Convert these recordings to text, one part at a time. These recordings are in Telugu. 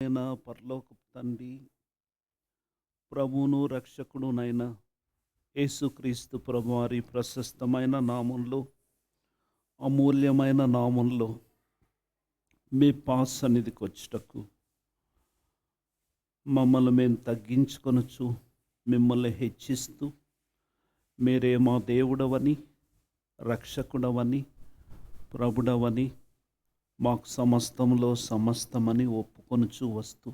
అయినా పరలోకపు తండ్రి, ప్రభువును రక్షకుడునైన యేసుక్రీస్తు ప్రభువారి ప్రశస్తమైన నామంలో, అమూల్యమైన నామంలో మీ సన్నిధికి వచ్చుటకు మమ్మల్ని మేము తగ్గించుకొనుచు, మిమ్మల్ని హెచ్చిస్తూ, మీరే మా దేవుడవని, రక్షకుడవని, ప్రభుడవని, మాకు సమస్తంలో సమస్తమని ఒప్పుకొనుచు వస్తూ,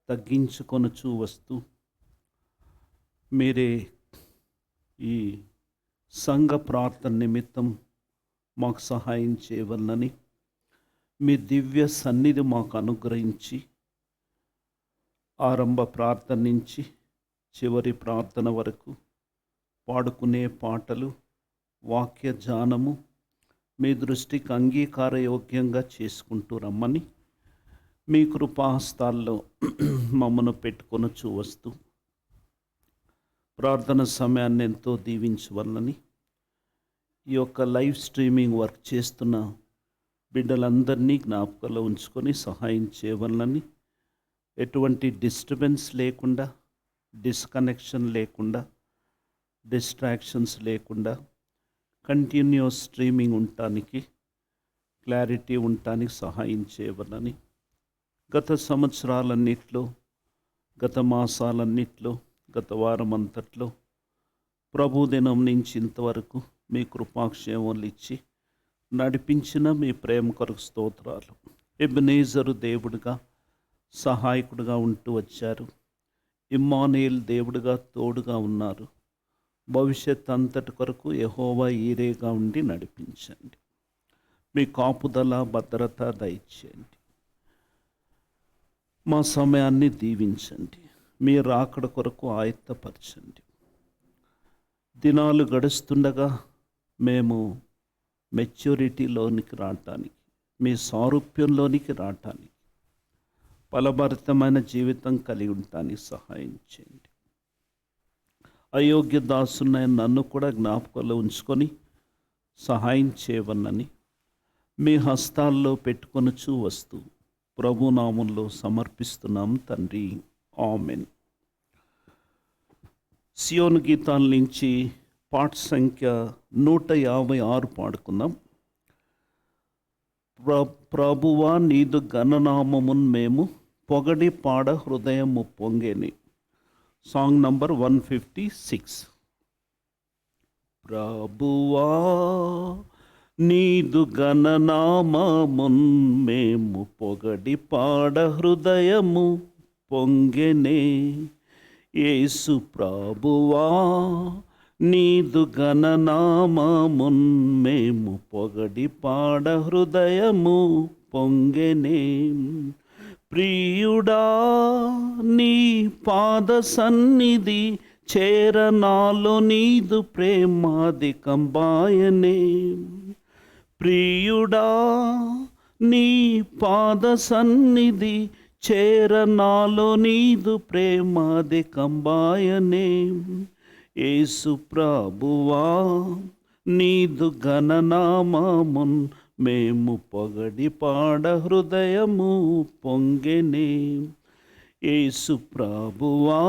తగ్గించుకొనుచు వస్తూ, మీరే ఈ సంఘ ప్రార్థన నిమిత్తం మాకు సహాయం చేయవలనని మీ దివ్య సన్నిధి మాకు అనుగ్రహించి, ఆరంభ ప్రార్థన నుంచి చివరి ప్రార్థన వరకు పాడుకునే పాటలు, వాక్య ధ్యానము మీ దృష్టికి అంగీకారయోగ్యంగా చేసుకుంటూ రమ్మని మీ కృపాహస్తాల్లో మమ్మను పెట్టుకొనొచ్చు వస్తూ, ప్రార్థన సమయాన్ని ఎంతో దీవించవలనని, ఈ యొక్క లైవ్ స్ట్రీమింగ్ వర్క్ చేస్తున్న బిడ్డలందరినీ జ్ఞాపకంలో ఉంచుకొని సహాయం చేయవలనని, ఎటువంటి డిస్టర్బెన్స్ లేకుండా, డిస్కనెక్షన్ లేకుండా, డిస్ట్రాక్షన్స్ లేకుండా కంటిన్యూస్ స్ట్రీమింగ్ ఉండటానికి, క్లారిటీ ఉండటానికి సహాయం చేయవలనని, గత సంవత్సరాలన్నిట్లో, గత మాసాలన్నిట్లో, గత వారం అంతట్లో ప్రభుదినం నుంచి ఇంతవరకు మీ కృపాక్షేమాలు ఇచ్చి నడిపించిన మీ ప్రేమ కొరకు స్తోత్రాలు. ఎబెనేజరు దేవుడిగా, సహాయకుడిగా ఉంటూ వచ్చారు. ఇమ్మానుయేల్ దేవుడిగా తోడుగా ఉన్నారు. భవిష్యత్ అంతటి కొరకు యెహోవా ఈరేగా ఉండి నడిపించండి. మీ కాపుదల, భద్రత దయచేయండి. మా సమయాన్ని దీవించండి. మీ రాకడ కొరకు ఆయత్తపరచండి. దినాలు గడుస్తుండగా మేము మెచ్యూరిటీలోనికి రావటానికి, మీ సారూప్యంలోనికి రావటానికి, ఫలభరితమైన జీవితం కలిగి ఉండటానికి సహాయం చేయండి. అయోగ్య దాసునైన నన్ను కూడా జ్ఞాపకంలో ఉంచుకొని సహాయం చేయవలనని మీ హస్తాల్లో పెట్టుకొనుచూ వస్తూ ప్రభునామంలో సమర్పిస్తున్నాం తండ్రి. ఆమెన్. సియోను గీతాల నుంచి పాట సంఖ్య 156 పాడుకుందాం. ప్రభువా నీదు ఘననామమున్ మేము పొగడి పాడ హృదయము పొంగేని. Song number 156. ప్రభువా నీదు ఘననామమున్ మేము పొగడి పాడ హృదయము పొంగెనే. యేసు ప్రభువా నీదు ఘననామమున్ మేము పొగడి పాడ హృదయము పొంగెనే. ప్రియుడా నీ పాద సన్నిధి చేరనాలో నీదు ప్రేమాధికంబాయనే. ప్రియుడా నీ పాద సన్నిధి చేరనాలో నీదు ప్రేమాధికంబాయనే. యేసు ప్రభువా నీదు ఘననామమున్ మేము పొగడి పాడ హృదయము పొంగెనే. యేసు ప్రభువా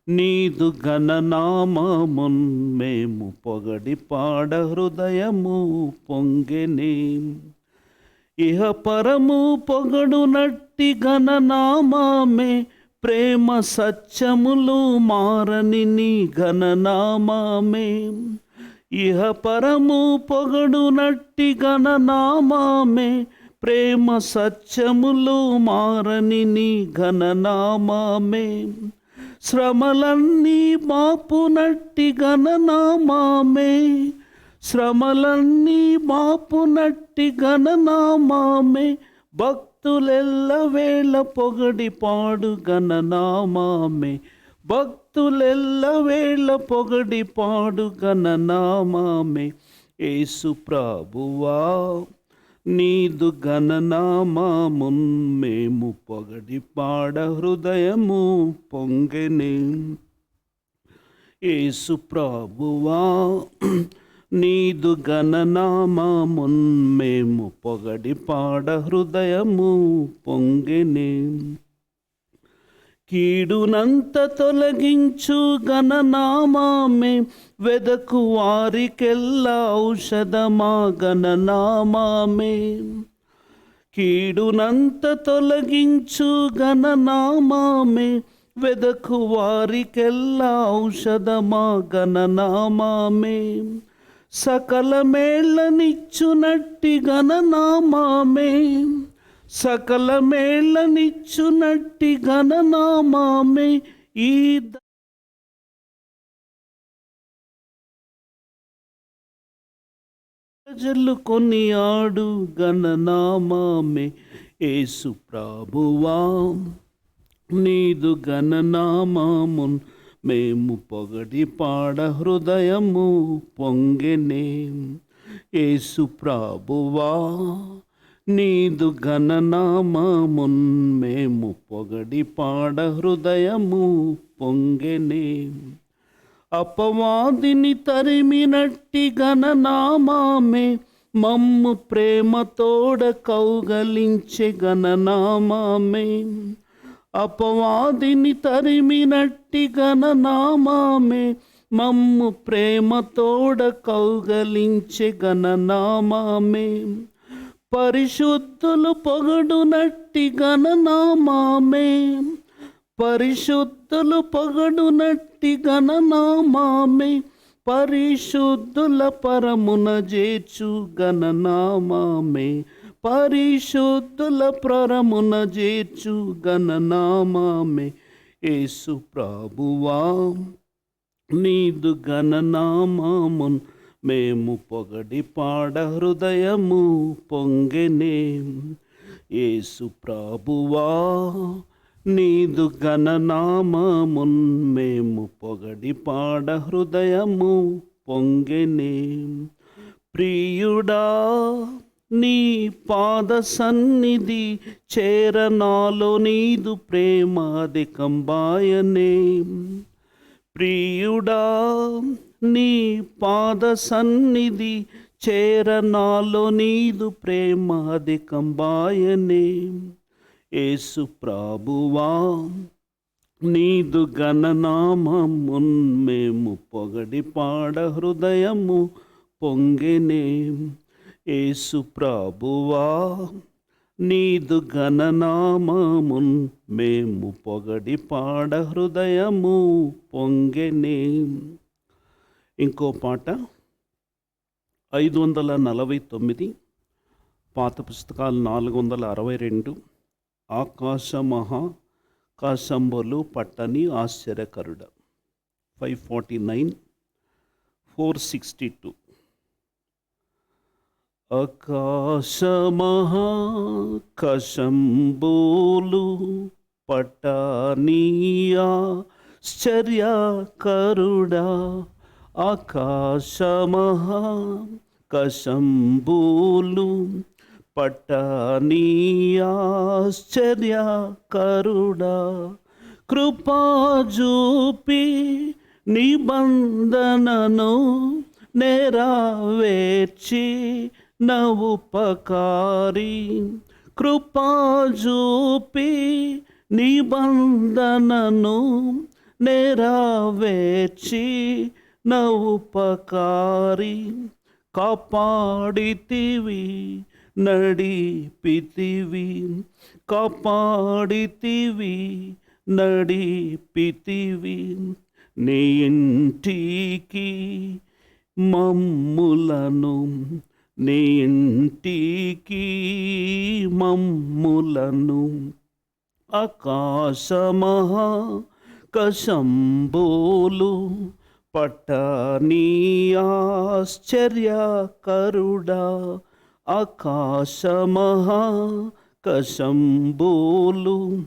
నీదు ఘననామమున్ మేము పొగడి పాడ హృదయము పొంగెనే. ఇహ పరము పొగడు నట్టి ఘననామమే, ప్రేమ సత్యములు మారని నీ ఘననామమే. ఇహ పరము పొగడు నట్టి ఘననామమే, ప్రేమ సత్యములు మారని నీ ఘననామమే. శ్రమలన్నీ మాపు నట్టి ఘననామమే, శ్రమలన్నీ మాపు నట్టి ఘననామమే. భక్తులెల్ల వేళ పొగడి పాడు ఘననామమే, భక్తులెల్ల వేళ పొగడి పాడు ఘననామమే. యేసు ప్రభువా నీదు ఘననామమున్ మేము పొగడి పాడ హృదయము పొంగెనే. యేసు ప్రభువా నీదు గణనామమున్ మేము పొగడి పాడ హృదయము పొంగెనే. కీడునంత తొలగించు గణనామామే వెదకు వారికెల్లా ఔషధమా గణనామామే. కీడునంత తొలగించు గణనామామే వెదకు వారికెల్లా ఔషధమా గణనామామే. సకల మేళ్ళనిచ్చునట్టి గణనామామే. సకల మేళ్ళనిచ్చునట్టి గణనామామే. ఈ ప్రజలు కొనియాడు గణనామామే. యేసు ప్రభువా నీదు గణనామమున్ మేము పొగడి పాడ హృదయము పొంగెనే. యేసు ప్రభువా నీదు గణనామమున్ మేము పొగడి పాడ హృదయము పొంగెనే. అపవాదిని తరిమినట్టి గణనామామే మమ్ము ప్రేమతోడ కౌగలించే గణనామామే. అపవాదిని తరిమినట్టి గణనామామే మమ్ము ప్రేమతోడ కౌగలించే గణనామామే. పరిశుద్ధులు పొగడునట్టి గణనామామే. పరిశుద్ధులు పొగడునట్టి గణనామామే. పరిశుద్ధుల పరమున చేర్చు గణనామామే. పరిశుద్ధుల పరమున చేర్చు గణనామామే. యేసు ప్రభువా నీదు గణనామమున్ మేము పొగడి పాడ హృదయము పొంగెనే. యేసు ప్రభువా నీదు గణనామమున్ మేము పొగడి పాడ హృదయము పొంగెనే. ప్రియుడా నీ పాద సన్నిధి చేరనాలో నీదు ప్రేమాధికంబాయనే. ప్రియుడా నీ పాద సన్నిధి చేరనాలో నీదు ప్రేమాధికంబాయనే. యేసు ప్రభువా నీదు గణనామమున్ మేము పొగడి పాడ హృదయము పొంగెనే. యేసు ప్రభువా నీదు గణనామమున్ మేము పొగడి పాడ హృదయము పొంగెనే. ఇంకో పాట 549 పాత పుస్తకాలు 462 ఆకాశంబులు పట్టని ఆశ్చర్యకరుడ 549 462. ఆకాశంబులు పట్టని ఆశ్చర్యకరుడా. ఆకాశంబులు పట్టని ఆశ్చర్యకరుడా. కృపాజూపి నిబంధనను నెరవేర్చి నవుపకారి. కృపాజూపి నిబంధనను నెరవేర్చి నవుపకారి. కాపాడితివి నడిపితివి. కాపాడితివి నడిపితివి. నీ ఇంటికి మమ్ములను. నీ ఇంటికి మమ్ములను. ఆకాశంబులు పట్టని ఆశ్చర్యకరుడా. ఆకాశంబులు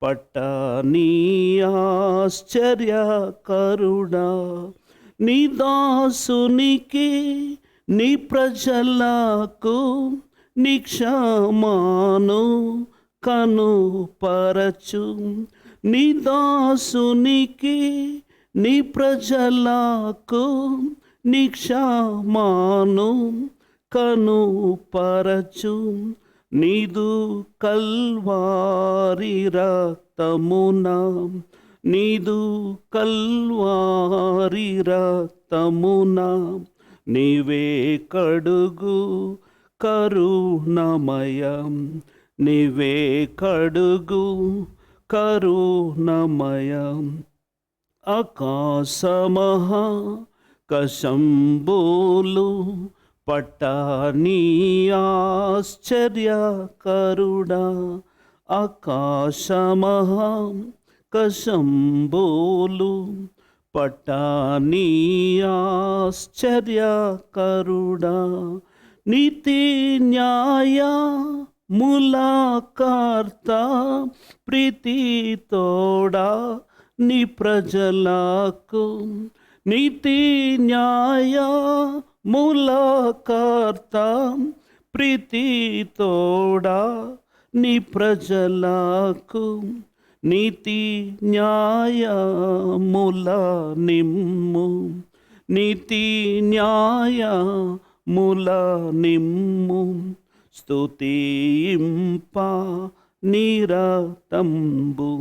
పట్టని ఆశ్చర్యకరుడా. నీ దాసునికి నీ ప్రజలకు నీ క్షమాను కనుపరచు. నీ దాసునికి నీ ప్రజలకు నిక్షమాను కనుపరచు నీదు కల్వారి రక్తమున, నీదు కల్వారి రక్తమున నీవే కడుగు కరుణమయం, నీవే కడుగు కరుణమయం. ఆకాశమహా కశంబోలు పట్టాని ఆశ్చర్యకరుడా, ఆకాశమహా కశంబోలు పట్టాని ఆశ్చర్యకరుడా, నీతి న్యాయ ములాకర్త ప్రీతి తోడా నీ ప్రజలకు, నీతి న్యాయ ములాకర్త ప్రీతి తోడా నీ ప్రజలకు, నీతి న్యాయముల నిమ్ము, నీతి న్యాయముల నిమ్ము. స్తుతింప నిరతంబు,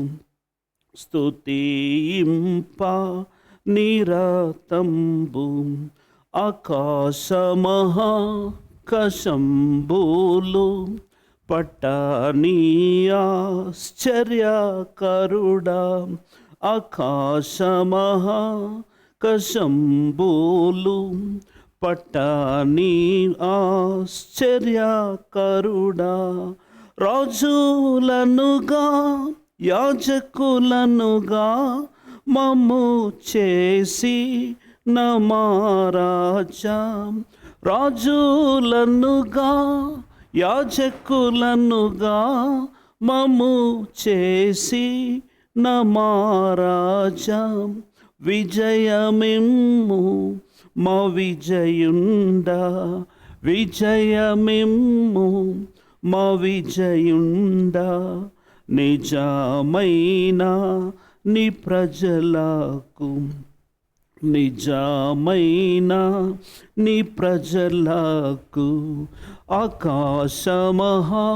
స్తుతింప నిరతంబు. ఆకాశమహా కశంబులు పట్టాని ఆశ్చర్యకరుడా, ఆకాశమహా కశంబులు పట్టాని ఆశ్చర్యకరుడా, రాజులనుగా యాజకులనుగా మమ్ము చేసి నమారాజా, రాజులనుగా యాజకులనుగా మమ్ము చేసి నమారాజా, విజయమిమ్ము మా విజయుండా, విజయమిమ్ము మా విజయుండా. నిజమైన నీ ప్రజలకు, నిజమైన నీ ప్రజలకు ఆకాశమహా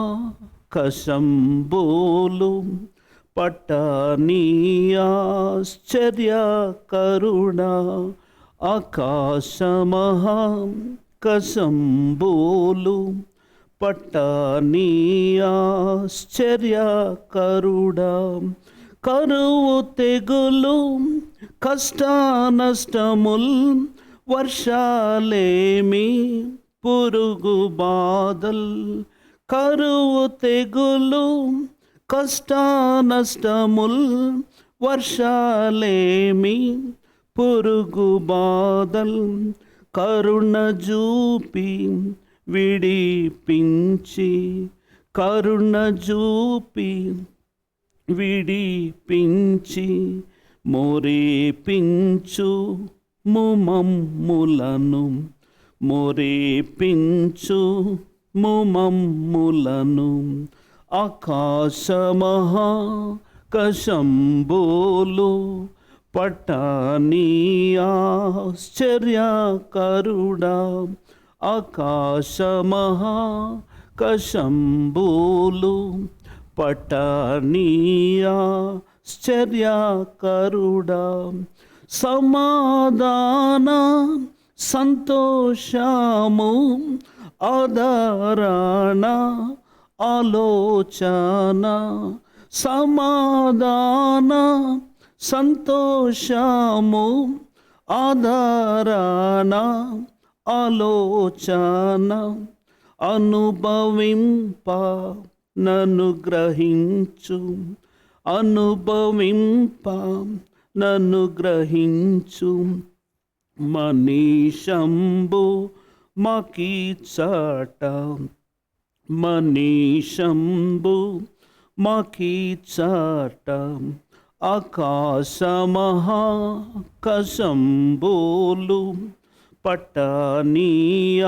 కశంబోలు పట్టాని ఆశ్చర్యకరుడా, ఆకాశమహా కశంబోలు పట్టాని ఆశ్చర్యకరుడా, కరువు తెగులు కష్టానష్టముల్ వర్షాలేమి పురుగు బాధల్, కరువు తెగులు కష్టానష్టముల్ వర్షాలేమి పురుగు బాధల్, కరుణ చూపి విడిపించి, కరుణ చూపి విడిపించి మోరేపించు మమ్ములను, మోరేపించు మమ్ములను. ఆకాశమహా కశంబోలు పట్టాని ఆశ్చర్యకరుడా, ఆకాశమహా కశంబోలు పట్టాని ఆశ్చర్యకరుడా, సమాధాన సంతోషము ఆదరణ ఆలోచన, సమాధాన సంతోషము ఆదరణ ఆలోచన, అనుభవింప నన్ను గ్రహించు, అనుభవింప నన్ను గ్రహించు. మనీషంబు మాకీచట, మనీషంబు మాకీచట, ఆకాశమహా కశంబోలు పట్టాని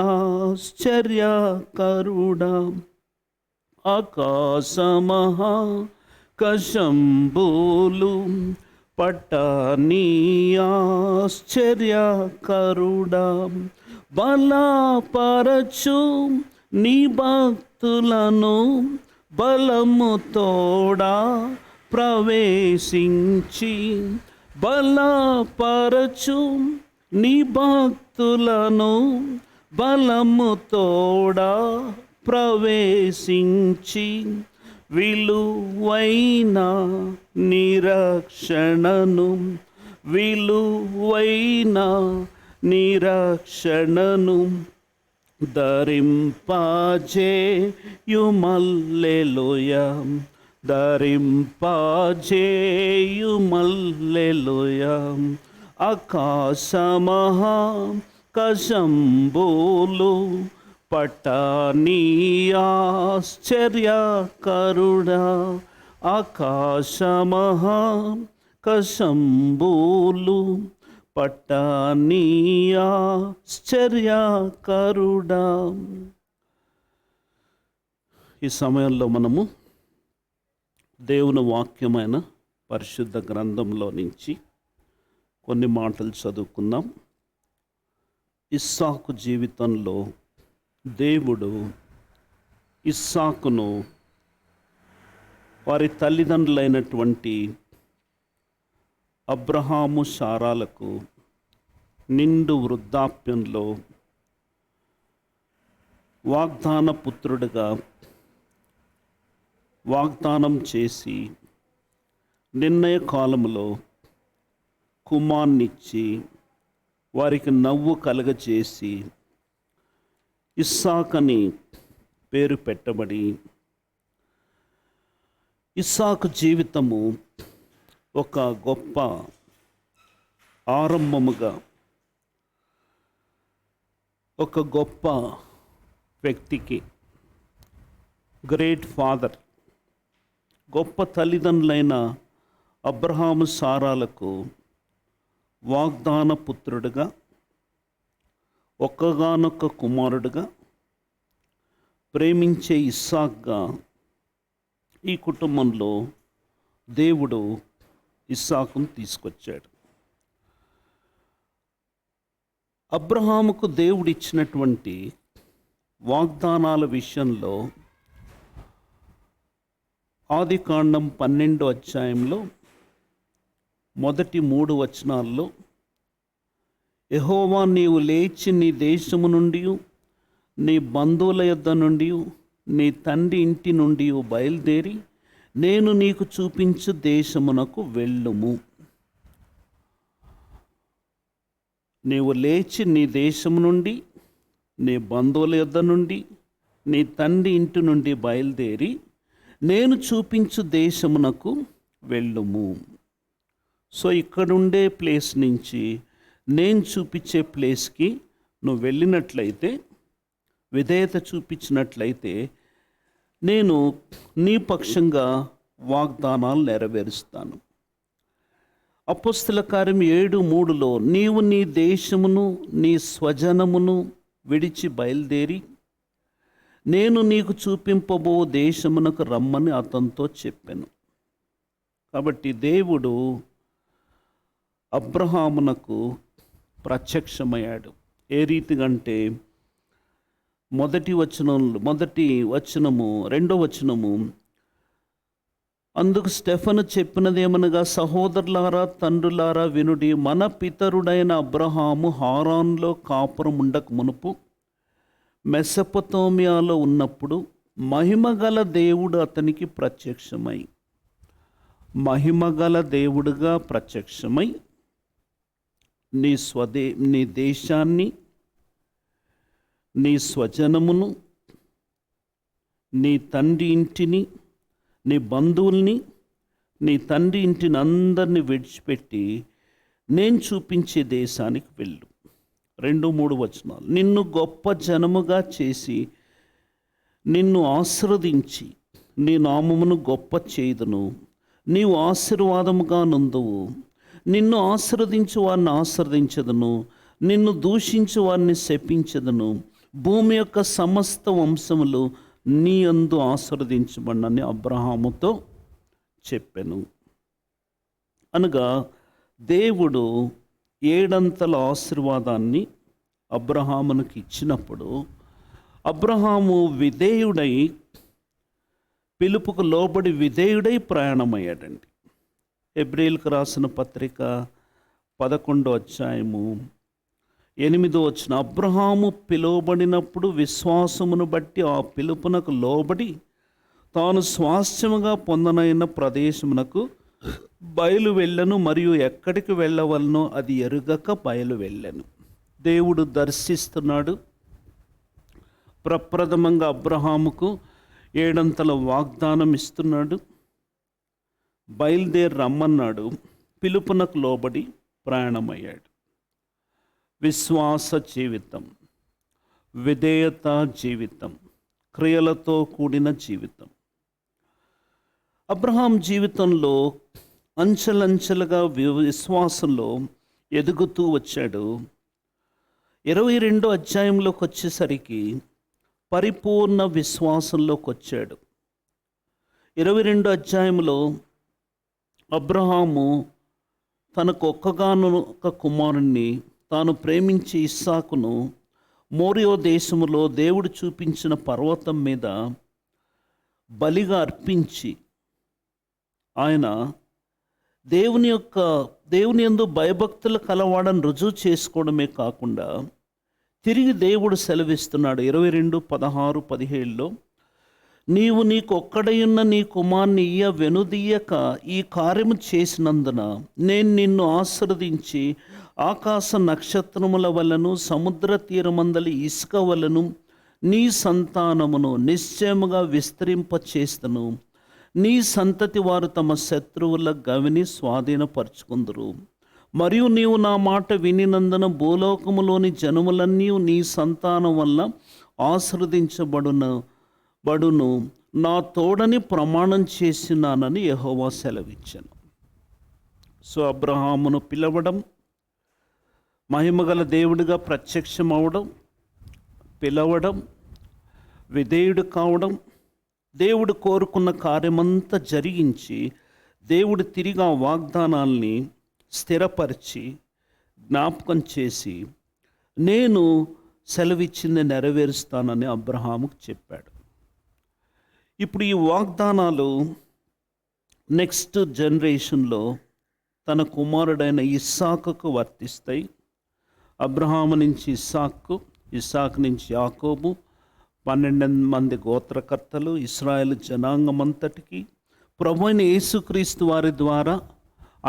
ఆశ్చర్యకరుడా, ఆకాశమహా కశంబోలు పట్టనీ ఆశ్చర్యకరుడా, బలపరచు నీ భక్తులను, బలము తోడా ప్రవేశించి బలపరచు నీ భక్తులను, బలము తోడా ప్రవేశించి విలువైన నిరక్షణను, విలువైన నిరక్షణను ధరింపజేయుమల్లెలూయా, ధరింపజేయుమల్లెలూయా. ఆకాశమహాకాశంబులు పట్టనీ ఆశ్చర్యకరుడా, ఆకాశమహాకాశంబులు పట్టనీ ఆశ్చర్యకరుడా. ఈ సమయంలో మనము దేవుని వాక్యమైన పరిశుద్ధ గ్రంథంలో నుంచి కొన్ని మాటలు చదువుకుందాం. ఇస్సాకు జీవితంలో దేవుడు ఇస్సాకును వారి తల్లిదండ్రులైనటువంటి అబ్రహాము శారాలకు నిండు వృద్ధాప్యంలో వాగ్దాన పుత్రుడిగా వాగ్దానం చేసి నిర్ణయ కాలంలో కుమార్నిచ్చి వారికి నవ్వు కలగచేసి ఇస్సాకని పేరు పెట్టబడి, ఇస్సాకు జీవితము ఒక గొప్ప ఆరంభముగా ఒక గొప్ప వ్యక్తికి, గ్రేట్ ఫాదర్, గొప్ప తల్లిదండ్రులైన అబ్రహాము సారాలకు వాగ్దాన పుత్రుడిగా, ఒక్కగానొక్క కుమారుడుగా, ప్రేమించే ఇస్సాక్గా ఈ కుటుంబంలో దేవుడు ఇస్సాకును తీసుకొచ్చాడు. అబ్రహాముకు దేవుడు ఇచ్చినటువంటి వాగ్దానాల విషయంలో ఆదికాండం 12వ అధ్యాయంలో మొదటి 3 వచనాల్లో, యెహోవా నీవు లేచి నీ దేశము నుండి, నీ బంధువుల యొద్ద నుండి, నీ తండ్రి ఇంటి నుండి బయలుదేరి నేను నీకు చూపించు దేశమునకు వెళ్ళుము. నీవు లేచి నీ దేశము నుండి, నీ బంధువుల యొద్ద నుండి, నీ తండ్రి ఇంటి నుండి బయలుదేరి నేను చూపించు దేశమునకు వెళ్ళుము. సో ఇక్కడుండే ప్లేస్ నుంచి నేను చూపించే ప్లేస్కి నువ్వు వెళ్ళినట్లయితే, విధేయత చూపించినట్లయితే, నేను నీ పక్షంగా వాగ్దానాలు నెరవేరుస్తాను. అపొస్తలుల కార్యం 7:3లో నీవు నీ దేశమును నీ స్వజనమును విడిచి బయలుదేరి నేను నీకు చూపింపబో దేశమునకు రమ్మని అతనితో చెప్పాను. కాబట్టి దేవుడు అబ్రహామునకు ప్రత్యక్షమయ్యాడు. ఏ రీతిగా అంటే మొదటి వచనము 2వ వచనము, అందుకు స్టెఫను చెప్పినదేమనగా, సహోదరులారా తండ్రులారా వినుడి, మన పితరుడైన అబ్రహాము హారాన్లో కాపురం ఉండక మునుపు మెసొపొతేమియాలో ఉన్నప్పుడు మహిమగల దేవుడు అతనికి ప్రత్యక్షమై, మహిమగల దేవుడుగా ప్రత్యక్షమై నీ దేశాన్ని, నీ స్వజనమును, నీ తండ్రి ఇంటిని, నీ బంధువుల్ని, నీ తండ్రి ఇంటిని అందరినీ విడిచిపెట్టి నేను చూపించే దేశానికి వెళ్ళు. 2-3 వచనాలు, నిన్ను గొప్ప జనముగా చేసి నిన్ను ఆశీర్వదించి నీ నామమును గొప్ప చేయుదును, నీవు ఆశీర్వాదముగా నుందువు. నిన్ను ఆశీర్వదించు వారిని ఆశీర్వదించదును, నిన్ను దూషించు వారిని శపించదును. భూమి యొక్క సమస్త వంశములు నీ యందు ఆశీర్వదించబడినని అబ్రహాముతో చెప్పెను. అనగా దేవుడు ఏడంతల ఆశీర్వాదాన్ని అబ్రహామునికి ఇచ్చినప్పుడు అబ్రహాము విధేయుడై, పిలుపుకు లోబడి విధేయుడై ప్రయాణమయ్యాడండి. హెబ్రీయులకు రాసిన పత్రిక 11వ అధ్యాయము 8వ వచనం, అబ్రహాము పిలువబడినప్పుడు విశ్వాసమును బట్టి ఆ పిలుపునకు లోబడి తాను స్వాస్థ్యముగా పొందనైన ప్రదేశమునకు బయలు వెళ్ళను, మరియు ఎక్కడికి వెళ్ళవలనో అది ఎరుగక బయలు వెళ్ళను. దేవుడు దర్శిస్తున్నాడు. ప్రప్రథమంగా అబ్రహాముకు ఏడంతల వాగ్దానం ఇస్తున్నాడు. బయలుదేరి రమ్మన్నాడు. పిలుపునకు లోబడి ప్రయాణమయ్యాడు. విశ్వాస జీవితం, విధేయత జీవితం, క్రియలతో కూడిన జీవితం. అబ్రహాం జీవితంలో అంచెలంచెలుగా విశ్వాసంలో ఎదుగుతూ వచ్చాడు. 22వ అధ్యాయంలోకి వచ్చేసరికి పరిపూర్ణ విశ్వాసంలోకి వచ్చాడు. 22వ అధ్యాయంలో అబ్రహాము తనకు ఒక్కగానొక్క కుమారుణ్ణి, తాను ప్రేమించే ఇస్సాకును మోరియో దేశములో దేవుడు చూపించిన పర్వతం మీద బలిగా అర్పించి, ఆయన దేవుని యందు భయభక్తులు కలవాడని రుజువు చేసుకోవడమే కాకుండా తిరిగి దేవుడు సెలవిస్తున్నాడు 22:16-17లో, నీవు నీకు ఒక్కడయున్న నీ కుమార్ని వెనుదీయక ఈ కార్యము చేసినందున నేను నిన్ను ఆశీర్వదించి ఆకాశ నక్షత్రముల వలను సముద్ర తీరమందలి ఇసుక వలను నీ సంతానమును నిశ్చయముగా విస్తరింపచేస్తను. నీ సంతతి వారు తమ శత్రువుల గవిని స్వాధీనపరుచుకుందురు. మరియు నీవు నా మాట వినినందున భూలోకములోని జనములన్నీ నీ సంతానం వల్ల ఆశీర్వదించబడును. నా తోడని ప్రమాణం చేసినానని యెహోవా సెలవిచ్చాను. సో అబ్రహామును పిలవడం, మహిమగల దేవుడిగా ప్రత్యక్షమవడం, పిలవడం, విధేయుడు కావడం, దేవుడు కోరుకున్న కార్యమంతా జరిగించి దేవుడు తిరిగి ఆ వాగ్దానాల్ని స్థిరపరిచి జ్ఞాపకం చేసి నేను సెలవిచ్చింది నెరవేరుస్తానని అబ్రహాముకు చెప్పాడు. ఇప్పుడు ఈ వాగ్దానాలు నెక్స్ట్ జనరేషన్లో తన కుమారుడైన ఇస్సాకుకు వర్తిస్తాయి. అబ్రహాము నుంచి ఇస్సాకు, ఇస్సాకు నుంచి యాకోబు, 12 మంది గోత్రకర్తలు, ఇశ్రాయేలు జనాంగమంతటికి ప్రభువైన యేసుక్రీస్తు వారి ద్వారా,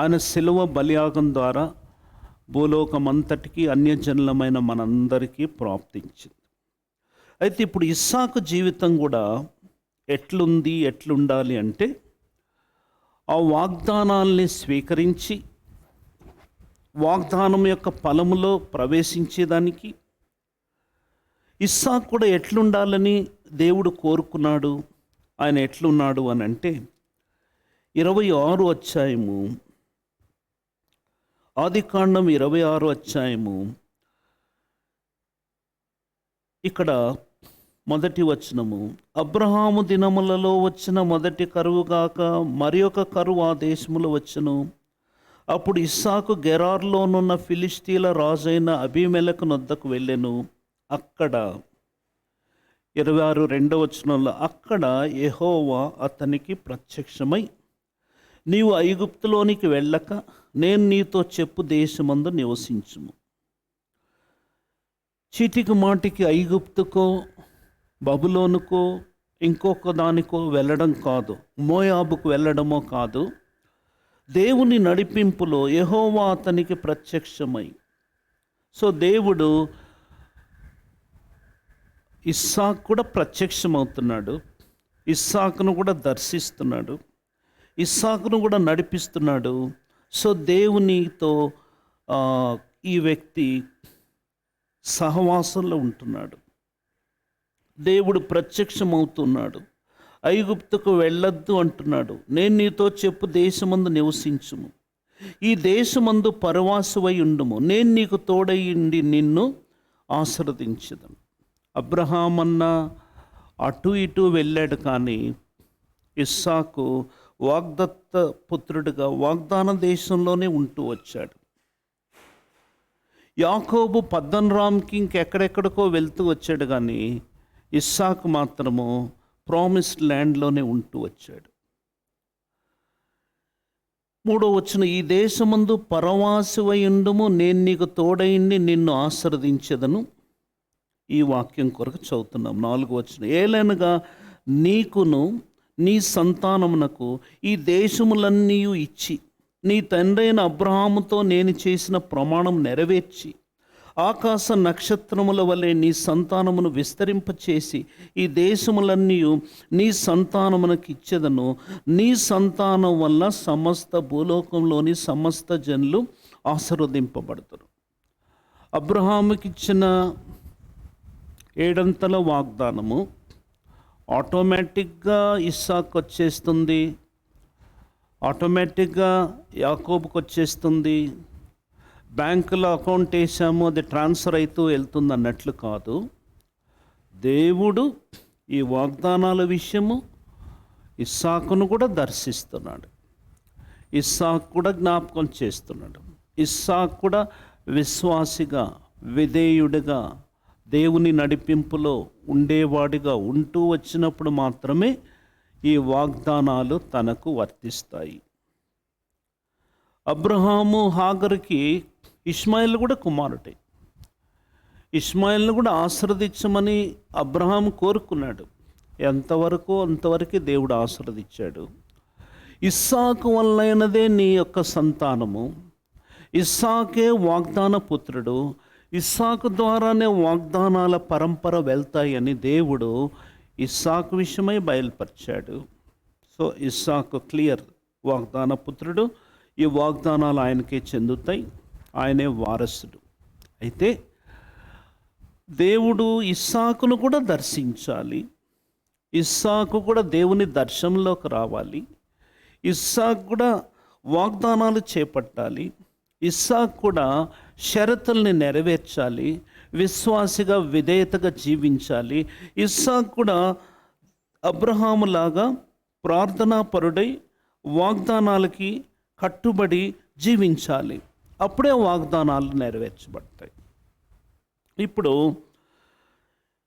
ఆయన శిలువ బలియాగం ద్వారా భూలోకమంతటికి అన్యజనులమైన మనందరికీ ప్రాప్తించింది. అయితే ఇప్పుడు ఇస్సాకు జీవితం కూడా ఎట్లుండాలి అంటే, ఆ వాగ్దానాల్ని స్వీకరించి వాగ్దానం యొక్క ఫలములో ప్రవేశించేదానికి ఇస్సాకు కూడా ఎట్లుండాలని దేవుడు కోరుకున్నాడు. ఆయన ఎట్లున్నాడు అని అంటే 26వ అధ్యాయము, ఆదికాండం 26వ అధ్యాయము, ఇక్కడ మొదటి వచనము, అబ్రహాము దినములలో వచ్చిన మొదటి కరువు గాక మరి ఒక కరువు ఆ దేశములో వచ్చును. అప్పుడు ఇస్సాకు గెరార్లోనున్న ఫిలిష్తీల రాజైన అబీమెలెకు నొద్దకు వెళ్ళెను. అక్కడ 26 వచనంలో, అక్కడ యెహోవా అతనికి ప్రత్యక్షమై, నీవు ఐగుప్తులోనికి వెళ్ళక నేను నీతో చెప్పు దేశమందు నివసించుము. చీటికి మాటికి ఐగుప్తుకో బబులోనుకో ఇంకొక దానికో వెళ్ళడం కాదు, మోయాబుకు వెళ్ళడమో కాదు. దేవుని నడిపింపులో యెహోవా అతనికి ప్రత్యక్షమై, సో దేవుడు ఇస్సాకు కూడా ప్రత్యక్షమవుతున్నాడు, ఇస్సాకును కూడా దర్శిస్తున్నాడు, ఇస్సాకును కూడా నడిపిస్తున్నాడు. సో దేవునితో ఈ వ్యక్తి సహవాసంలో ఉంటున్నాడు. దేవుడు ప్రత్యక్షమవుతున్నాడు. ఐగుప్తుకు వెళ్ళొద్దు అంటున్నాడు. నేను నీతో చెప్పు దేశమందు నివసించుము, ఈ దేశమందు పరవాసువై ఉండుము, నేను నీకు తోడయ్యుండి నిన్ను ఆశీర్వదించదను. అబ్రహాం అన్న అటు ఇటు వెళ్ళాడు, కానీ ఇస్సాకు వాగ్దత్త పుత్రుడిగా వాగ్దాన దేశంలోనే ఉంటూ వచ్చాడు. యాకోబు పద్దన్రామ్కి ఇంకెక్కడెక్కడికో వెళ్తూ వచ్చాడు, కానీ ఇస్సాకు మాత్రము ప్రామిస్డ్ ల్యాండ్లోనే ఉంటూ వచ్చాడు. 3వ వచనం, ఈ దేశమందు పరవాసివయుండుము, నేను నీకు తోడైండి నిన్ను ఆశీర్వదించెదను. ఈ వాక్యం కొరకు చదువుతున్నాం. 4వ వచనం, ఏలనగా నీకును నీ సంతానమునకు ఈ దేశములన్నీ ఇచ్చి నీ తండ్రైన అబ్రహాముతో నేను చేసిన ప్రమాణం నెరవేర్చి ఆకాశ నక్షత్రముల వలె నీ సంతానమును విస్తరింపచేసి ఈ దేశములన్నీ నీ సంతానమునకు ఇచ్చేదను. నీ సంతానం వల్ల సమస్త భూలోకంలోని సమస్త జనులు ఆశీర్వదింపబడతారు. అబ్రహాముకి ఇచ్చిన 7 వాగ్దానము ఆటోమేటిక్గా ఇస్సాకు వచ్చేస్తుంది, ఆటోమేటిక్గా యాకోబుకి వచ్చేస్తుంది. బ్యాంకులో అకౌంట్ వేసాము, అది ట్రాన్స్ఫర్ అవుతూ వెళ్తుంది అన్నట్లు కాదు. దేవుడు ఈ వాగ్దానాల విషయము ఇస్సాకును కూడా దర్శిస్తున్నాడు, ఇస్సాకు కూడా జ్ఞాపకం చేస్తున్నాడు. ఇస్సాకు కూడా విశ్వాసిగా, విధేయుడిగా, దేవుని నడిపింపులో ఉండేవాడిగా ఉంటూ వచ్చినప్పుడు మాత్రమే ఈ వాగ్దానాలు తనకు వర్తిస్తాయి. అబ్రహాము హాగరుకి ఇష్మాయిల్ కూడా కుమారుడే. ఇష్మాయిల్ను కూడా ఆశీర్వదించమని అబ్రహాం కోరుకున్నాడు. ఎంతవరకు అంతవరకు దేవుడు ఆశీర్వదించాడు. ఇస్సాకు వల్లైనదే నీ యొక్క సంతానము, ఇస్సాకే వాగ్దాన పుత్రుడు, ఇస్సాకు ద్వారానే వాగ్దానాల పరంపర వెళ్తాయని దేవుడు ఇస్సాకు విషయమై బయలుపరిచాడు. సో ఇస్సాకు క్లియర్ వాగ్దాన పుత్రుడు, ఈ వాగ్దానాలు ఆయనకే చెందుతాయి, ఆయనే వారసుడు. అయితే దేవుడు ఇస్సాకును కూడా దర్శించాలి, ఇస్సాకు కూడా దేవుని దర్శనంలోకి రావాలి, ఇస్సాకు కూడా వాగ్దానాలు చేపట్టాలి, ఇస్సాకు కూడా షరతుల్ని నెరవేర్చాలి, విశ్వాసిగా విధేయతగా జీవించాలి. ఇస్సాకు కూడా అబ్రహాములాగా ప్రార్థనాపరుడై వాగ్దానాలకి కట్టుబడి జీవించాలి. అప్పుడే వాగ్దానాలు నెరవేర్చబడతాయి. ఇప్పుడు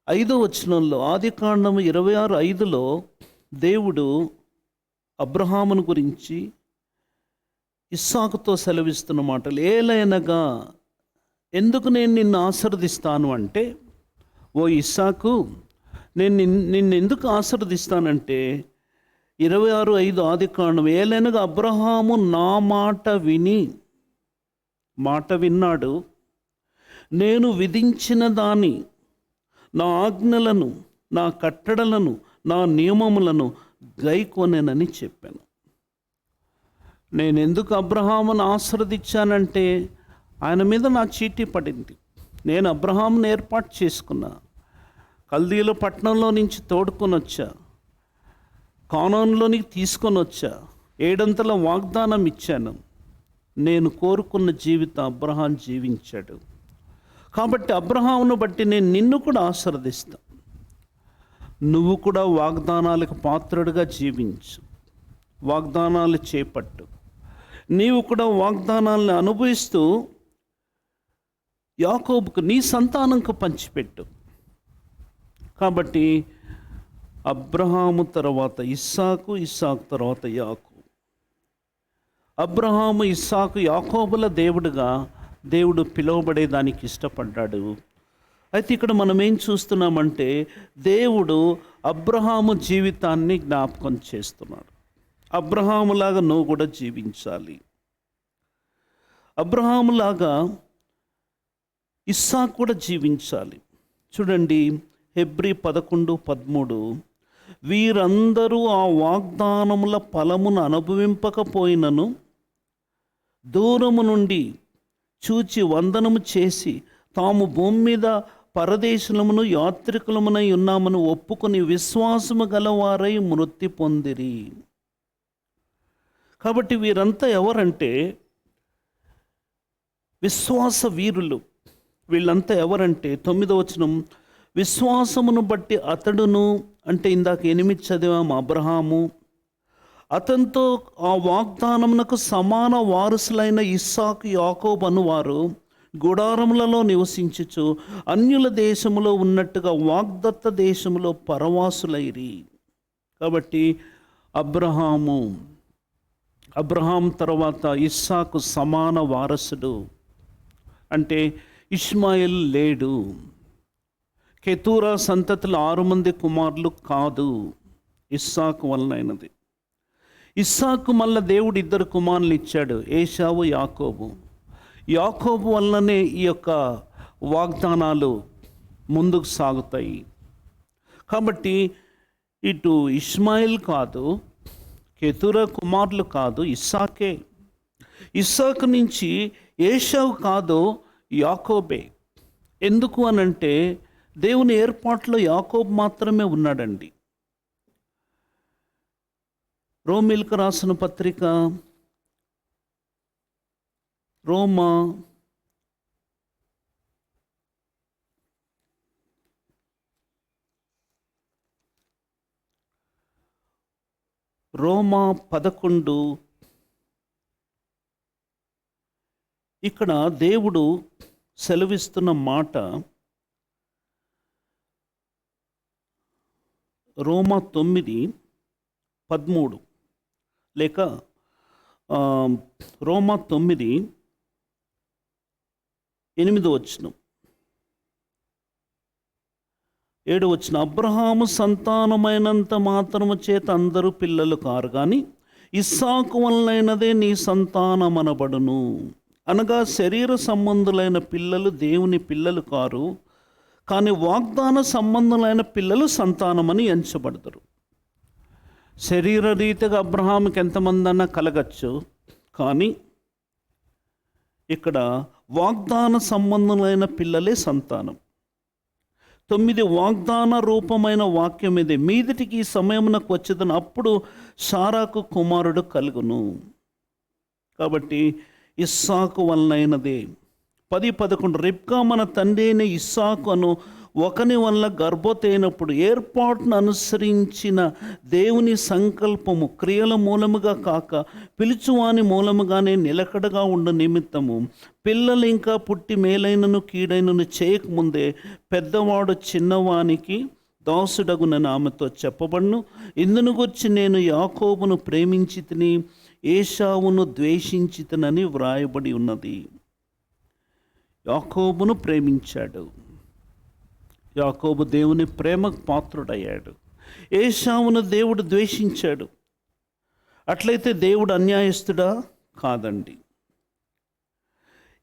5వ వచనంలో ఆదికాండము 26:5లో దేవుడు అబ్రహామును గురించి ఇస్సాకుతో సెలవిస్తున్న మాటలు, ఏలైనగా ఎందుకు నేను నిన్ను ఆశీర్వదిస్తాను అంటే, ఓ ఇస్సాకు, నేను నిన్ను ఎందుకు ఆశీర్వదిస్తానంటే 26:5 ఆదికాండం, ఏలైనగా అబ్రహాము నా మాట విన్నాడు, నేను విధించిన దాని, నా ఆజ్ఞలను, నా కట్టడలను, నా నియమములను గైకొనెనని చెప్పాను. నేను ఎందుకు అబ్రహామును ఆశీర్వదించానంటే ఆయన మీద నా చీటీ పడింది. నేను అబ్రహామును ఏర్పాటు చేసుకున్నా, కల్దీల పట్టణంలో నుంచి తోడుకొని వచ్చా, కానానులోనికి తీసుకొని వచ్చా, 7 వాగ్దానం ఇచ్చాను. నేను కోరుకున్న జీవితం అబ్రహాం జీవించాడు. కాబట్టి అబ్రహామును బట్టి నేను నిన్ను కూడా ఆశీర్వదిస్తా. నువ్వు కూడా వాగ్దానాలకు పాత్రుడిగా జీవించు, వాగ్దానాలు చేపట్టు. నీవు కూడా వాగ్దానాలను అనుభవిస్తూ యాకోబుకు, నీ సంతానంకు పంచిపెట్టు. కాబట్టి అబ్రహాము తర్వాత ఇస్సాకు, ఇస్సాకు తర్వాత యాకోబు. అబ్రహాము, ఇస్సాకు, యాకోబుల దేవుడుగా దేవుడు పిలువబడేదానికి ఇష్టపడ్డాడు. అయితే ఇక్కడ మనం ఏం చూస్తున్నామంటే దేవుడు అబ్రహాము జీవితాన్ని జ్ఞాపకం చేస్తున్నాడు. అబ్రహాములాగా నువ్వు కూడా జీవించాలి, అబ్రహాములాగా ఇస్సాకు కూడా జీవించాలి. చూడండి, హెబ్రీ 11:13, వీరందరూ ఆ వాగ్దానముల ఫలమును అనుభవింపకపోయినను దూరము నుండి చూచి వందనము చేసి తాము భూమి మీద పరదేశులమును యాత్రికులమునై ఉన్నామని ఒప్పుకొని విశ్వాసము గలవారై మృతి పొందిరి. కాబట్టి వీరంతా ఎవరంటే విశ్వాస వీరులు. వీళ్ళంతా ఎవరంటే 9వ వచనం, విశ్వాసమును బట్టి అతడును, అంటే ఇందాక 8 చదివాము, అబ్రహాము అతనితో ఆ వాగ్దానమునకు సమాన వారసులైన ఇస్సాకు యాకోబు అనువారు గుడారములలో నివసించుచు అన్యుల దేశములో ఉన్నట్టుగా వాగ్దత్త దేశములో పరవాసులైరి. కాబట్టి అబ్రహాం తర్వాత ఇస్సాకు సమాన వారసుడు. అంటే ఇష్మాయిల్ లేడు. కెతూరా సంతతిలో 6 మంది కుమారులు కాదు, ఇస్సాకు వలనైనది. ఇస్సాకు మళ్ళా దేవుడు 2 కుమారులు ఇచ్చాడు, ఏశావు, యాకోబు. యాకోబు వలననే ఈ యొక్క వాగ్దానాలు ముందుకు సాగుతాయి. కాబట్టి ఇటు ఇష్మాయిల్ కాదు, కెతూరా కుమారులు కాదు, ఇస్సాకే. ఇస్సాకు నుంచి ఏశావు కాదు, యాకోబే. ఎందుకు అనంటే దేవుని ఏర్పాట్లో యాకోబు మాత్రమే ఉన్నాడండి. రోమీలకు రాసిన పత్రిక రోమా 11 ఇక్కడ దేవుడు సెలవిస్తున్న మాట రోమా 9:13 లేక రోమా 9:8 7 అబ్రహాము సంతానమైనంత మాత్రము చేత అందరూ పిల్లలు కారు, కానీ ఇస్సాకు వలనైనదే నీ సంతానమనబడును. అనగా శరీర సంబంధులైన పిల్లలు దేవుని పిల్లలు కారు, కానీ వాగ్దాన సంబంధులైన పిల్లలు సంతానమని ఎంచబడతారు. శరీర రీతిగా అబ్రహాముకి ఎంతమంది అన్నా కలగచ్చు, కానీ ఇక్కడ వాగ్దాన సంబంధులైన పిల్లలే సంతానం. 9 వాగ్దాన రూపమైన వాక్యం ఇది, మీదిటికి ఈ సమయమునకు వచ్చేదని అప్పుడు సారాకు కుమారుడు కలుగును. కాబట్టి ఇస్సాకు వలనైనదే. 10-11 రిబ్కా మన తండ్రి అయిన ఇస్సాకు అను ఒకని వల్ల గర్భవతి అయినప్పుడు ఏర్పాటును అనుసరించిన దేవుని సంకల్పము క్రియల మూలముగా కాక పిలుచువాని మూలముగానే నిలకడగా ఉండు నిమిత్తము పిల్లలు ఇంకా పుట్టి మేలైనను కీడైనను చేయకముందే పెద్దవాడు చిన్నవానికి దాసుడగునని ఆమెతో చెప్పబడును. ఇందును గురించి నేను యాకోబును ప్రేమించి తిని ఏశావును ద్వేషించి తినని వ్రాయబడి ఉన్నది. యాకోబును ప్రేమించాడు, యాకోబు దేవుని ప్రేమకు పాత్రుడయ్యాడు. ఏశావును దేవుడు ద్వేషించాడు. అట్లయితే దేవుడు అన్యాయస్తుడా? కాదండి.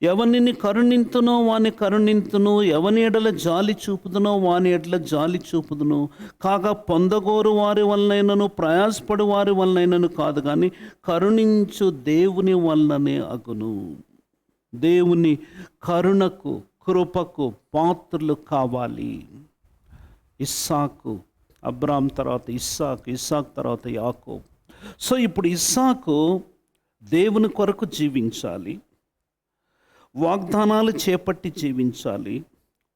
ఎవరిని కరుణింతునో వాని కరుణింతును, ఎవని ఎడల జాలి చూపుదునో వాని ఎడల జాలి చూపుదును. కాగా పొందగోరు వారి వలనైనను ప్రయాసపడు వారి వలనైనను కాదు, కానీ కరుణించు దేవుని వలననే అగును. దేవుని కరుణకు కృపకు పాత్రలు కావాలి. ఇస్సాకు, అబ్రాం తర్వాత ఇస్సాకు తర్వాత యాకోబు. సో ఇప్పుడు ఇస్సాకు దేవుని కొరకు జీవించాలి, వాగ్దానాలు చేపట్టి జీవించాలి,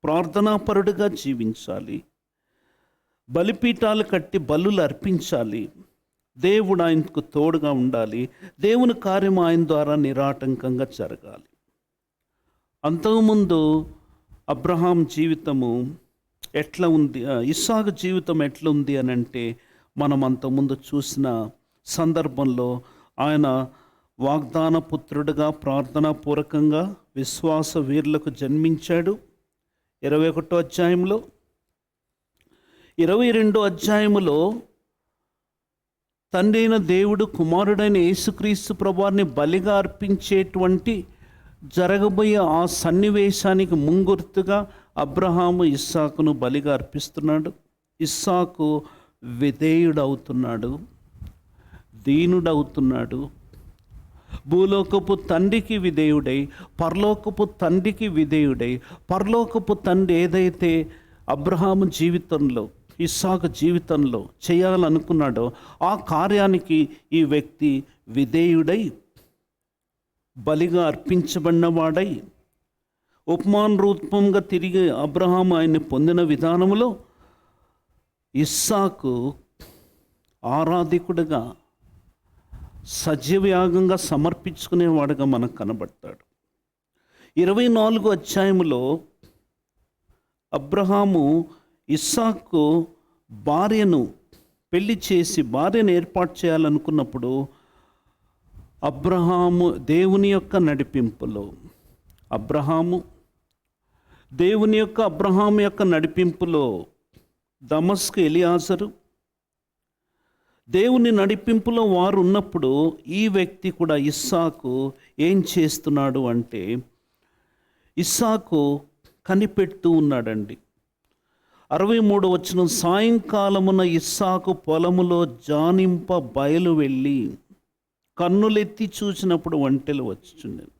ప్రార్థనాపరుడుగా జీవించాలి, బలిపీఠాలు కట్టి బలులు అర్పించాలి. దేవుడు ఆయనకు తోడుగా ఉండాలి. దేవుని కార్యం ఆయన ద్వారా నిరాటంకంగా జరగాలి. అంతకుముందు అబ్రహాం జీవితము ఎట్లా ఉంది, ఇస్సాకు జీవితం ఎట్లా ఉంది అని అంటే, మనం అంతకుముందు చూసిన సందర్భంలో ఆయన వాగ్దాన పుత్రుడిగా ప్రార్థనాపూర్వకంగా విశ్వాస వీరులకు జన్మించాడు. 21వ అధ్యాయంలో, 22వ అధ్యాయములో తండ్రి అయిన దేవుడు కుమారుడైన యేసుక్రీస్తు ప్రభువారిని బలిగా అర్పించేటువంటి జరగబోయే ఆ సన్నివేశానికి ముంగుర్తుగా అబ్రహాము ఇస్సాకును బలిగా అర్పిస్తున్నాడు. ఇస్సాకు విధేయుడవుతున్నాడు, దీనుడవుతున్నాడు. భూలోకపు తండ్రికి విధేయుడై పరలోకపు తండ్రికి విధేయుడై, పరలోకపు తండ్రి ఏదైతే అబ్రహాము జీవితంలో ఇస్సాకు జీవితంలో చేయాలనుకున్నాడో ఆ కార్యానికి ఈ వ్యక్తి విధేయుడై బలిగా అర్పించబడినవాడై ఉపమాన రూపంగా తిరిగి అబ్రహాము ఆయన్ని పొందిన విధానంలో ఇస్సాకు ఆరాధికుడిగా సజీవయాగంగా సమర్పించుకునేవాడుగా మనకు కనబడతాడు. 24 అధ్యాయంలో అబ్రహాము ఇస్సాకు భార్యను పెళ్లి చేసి భార్యను ఏర్పాటు చేయాలనుకున్నప్పుడు అబ్రహాము దేవుని యొక్క నడిపింపులో అబ్రహాము యొక్క నడిపింపులో దమస్కు ఎలియాజరు దేవుని నడిపింపులో వారు ఉన్నప్పుడు ఈ వ్యక్తి కూడా ఇస్సాకు ఏం చేస్తున్నాడు అంటే ఇస్సాకు కనిపెడుతూ ఉన్నాడండి. 63 వచనం, సాయంకాలమున ఇస్సాకు పొలములో జానింప బయలు వెళ్ళి కన్నులెత్తి చూసినప్పుడు ఒంటెలు వచ్చుచుండెను.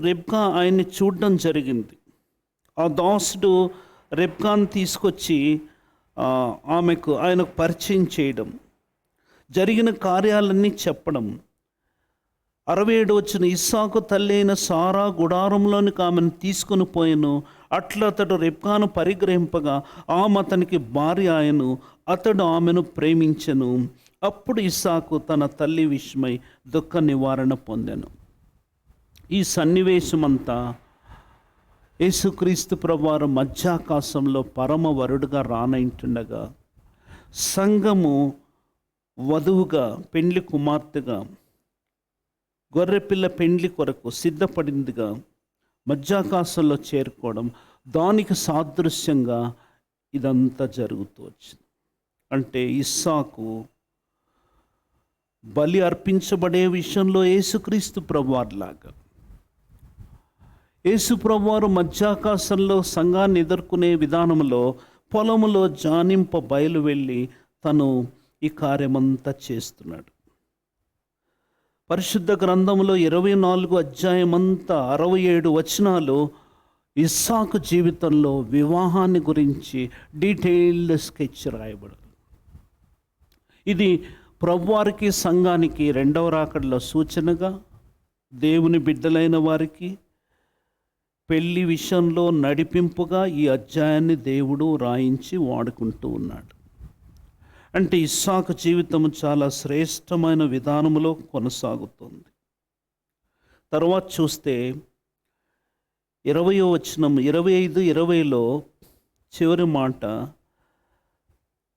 రిబ్కా ఆయన్ని చూడడం జరిగింది. ఆ దాసుడు రెబ్కాను తీసుకొచ్చి ఆయనకు పరిచయం చేయడం, జరిగిన కార్యాలన్నీ చెప్పడం. 67 వచ్చిన, ఇస్సాకు తల్లి అయిన సారా గుడారంలోనికి ఆమెను తీసుకొని పోయాను. అట్లా అతడు రెబ్కాను పరిగ్రహింపగా ఆమె అతనికి భార్య ఆయను. అతడు ఆమెను ప్రేమించెను. అప్పుడు ఇస్సాకు తన తల్లి విషయమై దుఃఖ నివారణ పొందెను. ఈ సన్నివేశమంతా యేసుక్రీస్తు ప్రభువారు మధ్యాకాశంలో పరమ వరుడుగా రానంటుండగా సంఘము వధువుగా పెండ్లి కుమార్తెగా గొర్రెపిల్ల పెండ్లి కొరకు సిద్ధపడిందిగా మధ్యాకాశంలో చేరుకోవడం, దానికి సాదృశ్యంగా ఇదంతా జరుగుతూ వచ్చింది. అంటే ఇస్సాకు బలి అర్పించబడే విషయంలో యేసుక్రీస్తు ప్రభువారిలాగా యేసు ప్రభువారు మధ్యాకాశంలో సంఘాన్ని ఎదుర్కొనే విధానంలో పొలములో జానింప బయలు వెళ్ళి తను ఈ కార్యమంతా చేస్తున్నాడు. పరిశుద్ధ గ్రంథంలో 24 అధ్యాయమంతా 67 వచనాలు ఇస్సాకు జీవితంలో వివాహాన్ని గురించి డీటెయిల్డ్ స్కెచ్ రాయబడింది. ఇది ప్రభువారికి సంఘానికి రెండవ రాకడలో సూచనగా, దేవుని బిడ్డలైన వారికి పెళ్లి విషయంలో నడిపింపుగా ఈ అధ్యాయాన్ని దేవుడు రాయించి వాడుకుంటూ ఉన్నాడు. అంటే ఇస్సాకు జీవితం చాలా శ్రేష్టమైన విధానంలో కొనసాగుతుంది. తర్వాత చూస్తే 20వ వచనం 25-20లో చివరి మాట,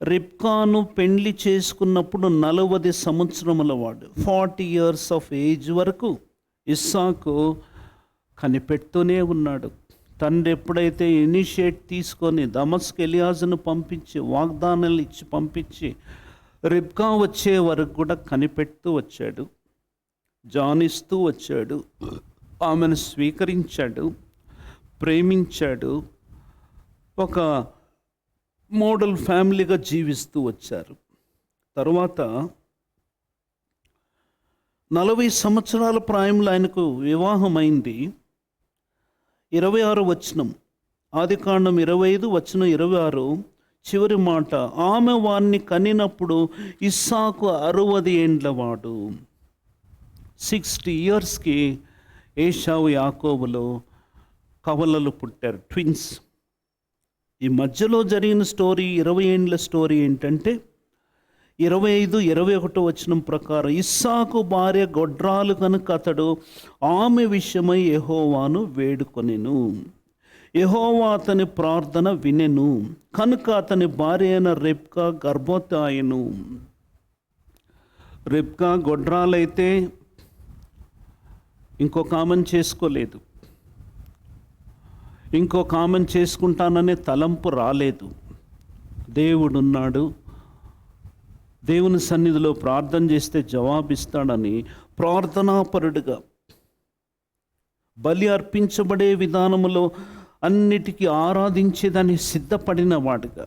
రిబ్కాను పెండ్లి చేసుకున్నప్పుడు 40 సంవత్సరముల వాడు, 40 years ఆఫ్ ఏజ్ వరకు ఇస్సాకు కనిపెడుతూనే ఉన్నాడు. తండ్రి ఎప్పుడైతే ఇనిషియేట్ తీసుకొని దమస్కు ఎలియాజును పంపించి వాగ్దానాలు ఇచ్చి పంపించి రిబ్కా వచ్చే వరకు కూడా కనిపెడుతూ వచ్చాడు, జానిస్తూ వచ్చాడు, ఆమెను స్వీకరించాడు, ప్రేమించాడు, ఒక మోడల్ ఫ్యామిలీగా జీవిస్తూ వచ్చారు. తర్వాత 40 సంవత్సరాల ప్రాయంలో ఆయనకు వివాహమైంది. 26 వచనం, ఆదికాండం 25 వచనం 26 చివరి మాట, ఆమె వారిని కనినప్పుడు ఇస్సాకు 60 ఏండ్ల వాడు. 60 yearsకి ఏశావు యాకోబులో కవలలు పుట్టారు, ట్విన్స్. ఈ మధ్యలో జరిగిన స్టోరీ 20 ఏండ్ల స్టోరీ ఏంటంటే 25-21 వచనం ప్రకారం, ఇస్సాకు భార్య గొడ్రాలు కనుక అతడు ఆమె విషయమై యెహోవాను వేడుకొనెను. యెహోవా అతని ప్రార్థన వినెను కనుక అతని భార్య అయిన రిబ్కా గర్భవతి ఆయను. రిబ్కా గొడ్రాలైతే ఇంకొక ఆమెను చేసుకోలేదు, ఇంకొక ఆమెను చేసుకుంటాననే తలంపు రాలేదు. దేవుడున్నాడు, దేవుని సన్నిధిలో ప్రార్థన చేస్తే జవాబిస్తాడని ప్రార్థనాపరుడుగా, బలి అర్పించబడే విధానములో అన్నిటికీ ఆరాధించేదాన్ని సిద్ధపడిన వాడుగా,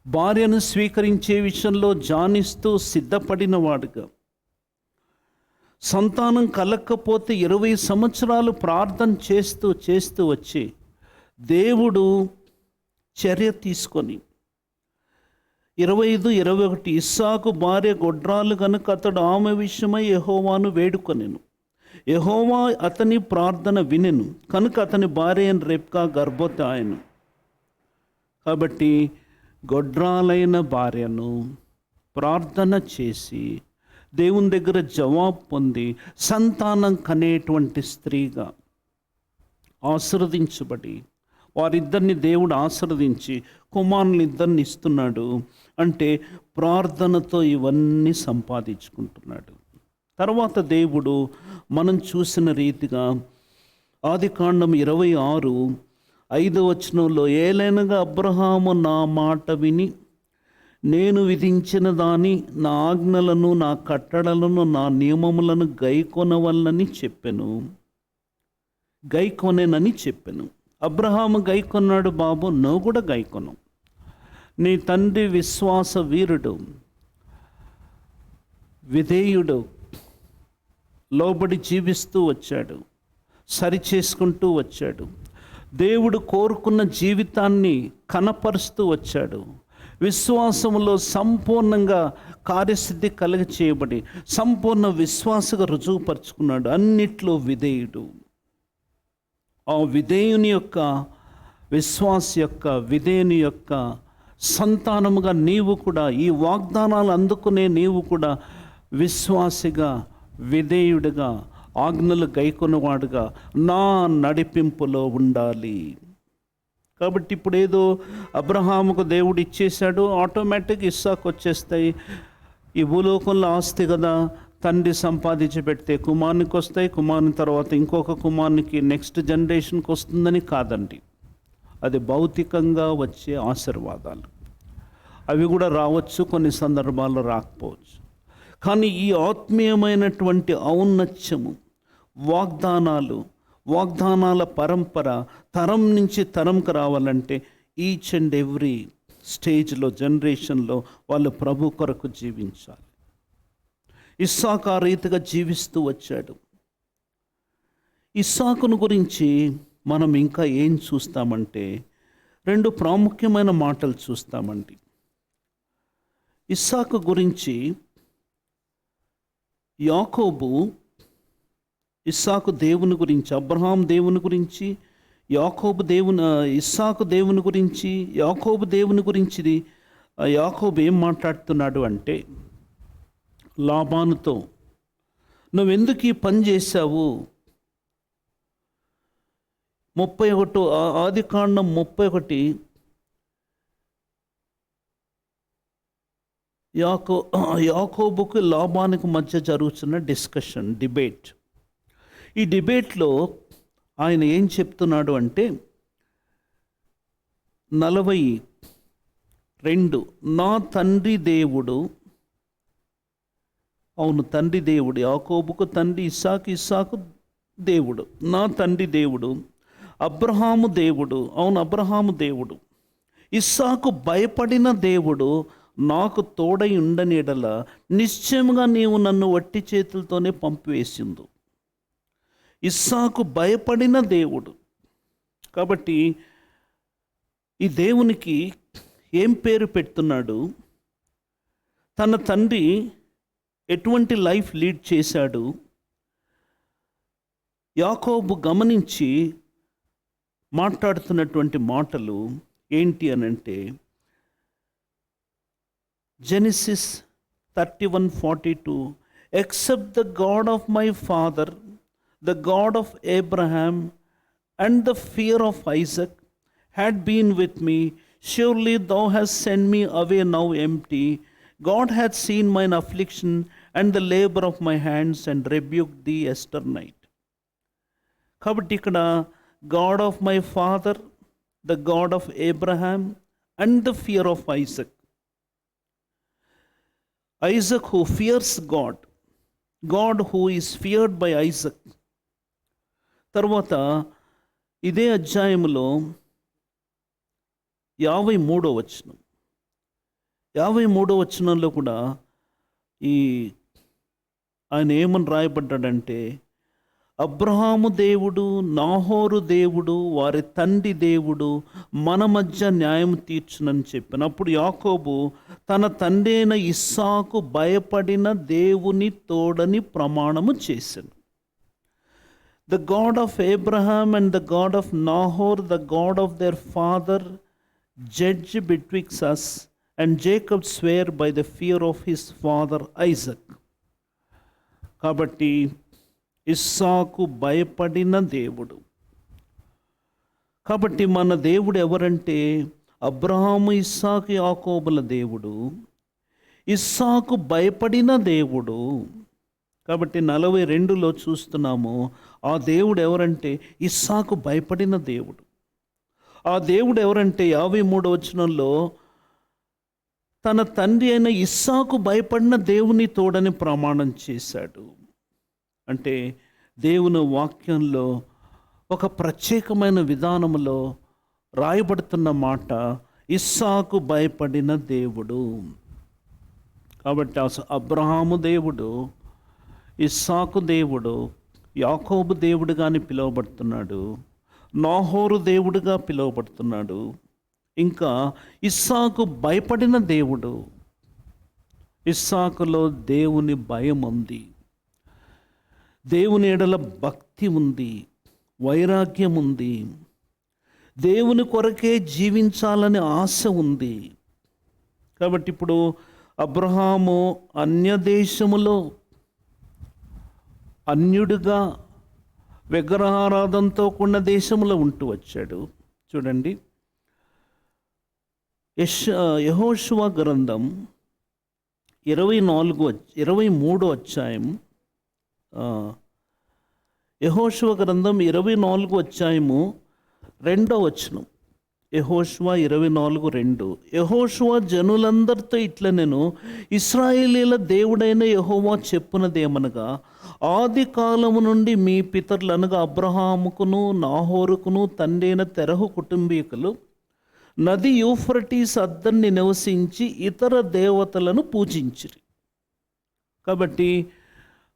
భార్యను స్వీకరించే విషయంలో జానిస్తూ సిద్ధపడిన వాడుగా, సంతానం కలగకపోతే 20 సంవత్సరాలు ప్రార్థన చేస్తూ వచ్చి దేవుడు చర్య తీసుకొని 25-21, ఇస్సాకు భార్య గొడ్రాలు కనుక అతడు ఆమె విషయమై యెహోవాను వేడుకొనెను. యెహోవా అతని ప్రార్థన వినెను కనుక అతని భార్య అయిన రిబ్కా గర్భవతి ఆయను. కాబట్టి గొడ్రాలైన భార్యను ప్రార్థన చేసి దేవుని దగ్గర జవాబు పొంది సంతానం కనేటువంటి స్త్రీగా ఆశీర్వదించబడి, వారిద్దరిని దేవుడు ఆశీర్వదించి కుమారుని ఇద్దరిని ఇస్తున్నాడు అంటే ప్రార్థనతో ఇవన్నీ సంపాదించుకుంటున్నాడు. తర్వాత దేవుడు మనం చూసిన రీతిగా ఆదికాండం 26:5 ఏలైనగా అబ్రహాము నా మాట విని నేను విధించిన దాని నా ఆజ్ఞలను, నా కట్టడలను, నా నియమములను గైకొనవలనని గైకొనేనని చెప్పాను. అబ్రహాము గైకొన్నాడు బాబు, నువ్వు కూడా గైకొను. నీ తండ్రి విశ్వాస వీరుడు, విధేయుడు, లోబడి జీవిస్తూ వచ్చాడు, సరి చేసుకుంటూ వచ్చాడు, దేవుడు కోరుకున్న జీవితాన్ని కనపరుస్తూ వచ్చాడు, విశ్వాసములో సంపూర్ణంగా కార్యసిద్ధి కలుగ చేయబడి సంపూర్ణ విశ్వాసగా రుజువుపరుచుకున్నాడు. అన్నిట్లో విధేయుడు. ఆ విధేయుని యొక్క విశ్వాస యొక్క విధేయుని యొక్క సంతానముగా నీవు కూడా, ఈ వాగ్దానాలు అందుకునే నీవు కూడా విశ్వాసిగా, విధేయుడిగా, ఆజ్ఞలు గైకొనవాడుగా నా నడిపింపులో ఉండాలి. కాబట్టి ఇప్పుడు ఏదో అబ్రహాముకు దేవుడు ఇచ్చేశాడు, ఆటోమేటిక్ ఇస్సాకు వచ్చేస్తాయి. ఈ భూలోకంలో ఆస్తి కదా, తండ్రి సంపాదించి పెడితే కుమారునికి వస్తాయి, కుమారుని తర్వాత ఇంకొక కుమారునికి నెక్స్ట్ జనరేషన్కి వస్తుందని కాదండి. అది భౌతికంగా వచ్చే ఆశీర్వాదాలు. అవి కూడా రావచ్చు, కొన్ని సందర్భాల్లో రాకపోవచ్చు. కానీ ఈ ఆత్మీయమైనటువంటి ఔన్నత్యము, వాగ్దానాల పరంపర తరం నుంచి తరంకు రావాలంటే ఈచ్ అండ్ ఎవ్రీ స్టేజ్లో, జనరేషన్లో వాళ్ళు ప్రభు కొరకు జీవించాలి. ఇస్సాకు ఆ రీతిగా జీవిస్తూ వచ్చాడు. ఇస్సాకును గురించి మనం ఇంకా ఏం చూస్తామంటే 2 ప్రాముఖ్యమైన మాటలు చూస్తామండి. ఇస్సాకు గురించి యాకోబు ఇస్సాకు దేవుని గురించి, అబ్రహాం దేవుని గురించి, ఇస్సాకు దేవుని గురించి, యాకోబు దేవుని గురించి యాకోబు ఏం మాట్లాడుతున్నాడు అంటే, లాబానుతో నువ్వెందుకు ఈ పని చేశావు, 31 ఆదికాండం 31 యాకోబుకు లాబానుకు మధ్య జరుగుతున్న డిబేట్. ఈ డిబేట్లో ఆయన ఏం చెప్తున్నాడు అంటే 42 నా తండ్రి దేవుడు, అవును తండ్రి దేవుడు, యాకోబుకు తండ్రి ఇస్సాకు దేవుడు, నా తండ్రి దేవుడు, అబ్రహాము దేవుడు, అవును అబ్రహాము దేవుడు, ఇస్సాకు భయపడిన దేవుడు నాకు తోడై ఉండని ఎడల నిశ్చయముగా నీవు నన్ను వట్టి చేతులతోనే పంపివేసిందు. ఇస్సాకు భయపడిన దేవుడు. కాబట్టి ఈ దేవునికి ఏం పేరు పెడుతున్నాడు, తన తండ్రి ఎటువంటి లైఫ్ లీడ్ చేశాడు, యాకోబు గమనించి మాట్లాడుతున్నటువంటి మాటలు ఏంటి అనంటే, genesis 31:42 except the God of my father, the God of Abraham and the fear of Isaac had been with me, surely thou hast sent me away now empty. God hath seen mine affliction and the labor of my hands and rebuked thee yesternight. కాబట్టి ఇక్కడ God of my father, the God of Abraham and the fear of Isaac. Isaac who fears God, God who is feared by Isaac. తర్వాత ఇదే అధ్యాయములో 53వ వచనంలో కూడా ఆయన ఏమని రాయబడ్డాడంటే, అబ్రహాము దేవుడు, నాహోరు దేవుడు, వారి తండ్రి దేవుడు మన మధ్య న్యాయం తీర్చునని చెప్పాను. అప్పుడు యాకోబు తన తండ్రి అయిన ఇస్సాకు భయపడిన దేవుని తోడని ప్రమాణము చేశాను. The God of Abraham and the God of Nahor, the God of their father, judge betwixt us and Jacob swear by the fear of his father Isaac. కాబట్టి ఇస్సాకు భయపడిన దేవుడు. కాబట్టి మన దేవుడు ఎవరంటే అబ్రహాము, ఇస్సాకు, యాకోబుల దేవుడు. ఇస్సాకు భయపడిన దేవుడు. కాబట్టి 42లో చూస్తున్నాము, ఆ దేవుడు ఎవరంటే ఇస్సాకు భయపడిన దేవుడు. ఆ దేవుడు ఎవరంటే 53వ వచనంలో తన తండ్రి అయిన ఇస్సాకు భయపడిన దేవుని తోడని ప్రమాణం చేశాడు. అంటే దేవుని వాక్యంలో ఒక ప్రత్యేకమైన విధానంలో రాయబడుతున్న మాట ఇస్సాకు భయపడిన దేవుడు. కాబట్టి అబ్రహాము దేవుడు, ఇస్సాకు దేవుడు, యాకోబు దేవుడుగాని పిలువబడుతున్నాడు, నాహోరు దేవుడుగా పిలువబడుతున్నాడు. ఇంకా ఇస్సాకు భయపడిన దేవుడు. ఇస్సాకులో దేవుని భయం ఉంది, దేవుని ఎడల భక్తి ఉంది, వైరాగ్యం ఉంది, దేవుని కొరకే జీవించాలని ఆశ ఉంది. కాబట్టి ఇప్పుడు అబ్రహాము అన్యదేశములో అన్యుడిగా విగ్రహారాధనతో కూడిన దేశంలో ఉంటూ వచ్చాడు. చూడండి, యెహోషువ గ్రంథం 23వ అధ్యాయం, యెహోషువ గ్రంథం 24వ అధ్యాయము 2వ వచనం. యెహోషువ 24:2. యెహోషువ జనులందరితో ఇట్లా, నేను ఇశ్రాయేలీల దేవుడైన యెహోవా చెప్పునదేమనగా, ఆది కాలము నుండి మీ పితరులనగా అబ్రహాముకును నాహోరుకును తండ్రైన తెరహు కుటుంబీకులు నది యూఫ్రటీస్ అద్దరిని నివసించి ఇతర దేవతలను పూజించిరి. కాబట్టి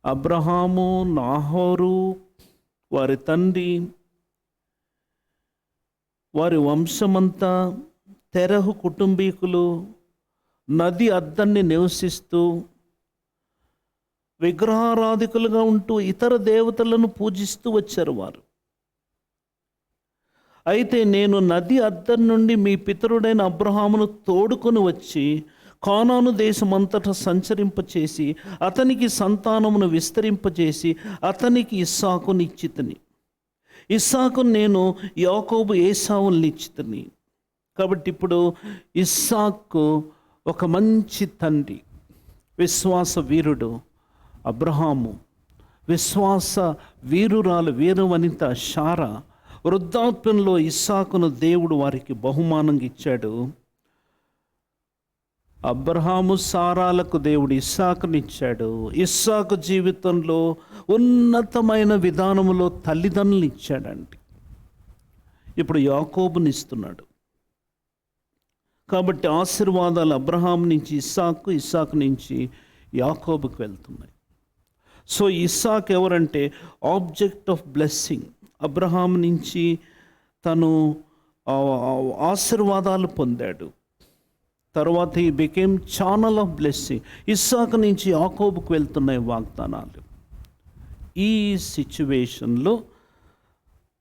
అబ్రహాము, నాహోరు, వారి తండ్రి, వారి వంశమంతా, తెరహు కుటుంబీకులు నది అద్దరిని నివసిస్తూ విగ్రహారాధికులుగా ఉంటూ ఇతర దేవతలను పూజిస్తూ వచ్చారు వారు. అయితే నేను నది అద్దరి నుండి మీ పితరుడైన అబ్రహామును తోడుకొని వచ్చి కానాను దేశమంతటా సంచరింపచేసి అతనికి సంతానమును విస్తరింపచేసి అతనికి ఇస్సాకునిచ్చితిని. ఇస్సాకును నేను యాకోబు ఏసావునిచ్చితిని. కాబట్టి ఇప్పుడు ఇస్సాకు ఒక మంచి తండ్రి, విశ్వాస వీరుడు అబ్రహాము, విశ్వాస వీరురాలు వీరవనిత శారా. వృద్ధాప్యంలో ఇస్సాకును దేవుడు వారికి బహుమానంగా ఇచ్చాడు. అబ్రహాము, సారాలకు దేవుడు ఇస్సాకునిచ్చాడు. ఇస్సాకు జీవితంలో ఉన్నతమైన విధానంలో తల్లిదండ్రులు ఇచ్చాడండి. ఇప్పుడు యాకోబుని ఇస్తున్నాడు. కాబట్టి ఆశీర్వాదాలు అబ్రహాం నుంచి ఇస్సాకు, ఇస్సాకు నుంచి యాకోబుకు వెళ్తున్నాయి. సో ఇస్సాకు ఎవరంటే ఆబ్జెక్ట్ ఆఫ్ బ్లెస్సింగ్. అబ్రహాం నుంచి తను ఆశీర్వాదాలు పొందాడు. తర్వాత he became channel of blessing. ఇస్సాకు నుంచి యాకోబుకు వెళ్తున్నాయి వాగ్దానాలు. ఈ సిచ్యువేషన్లో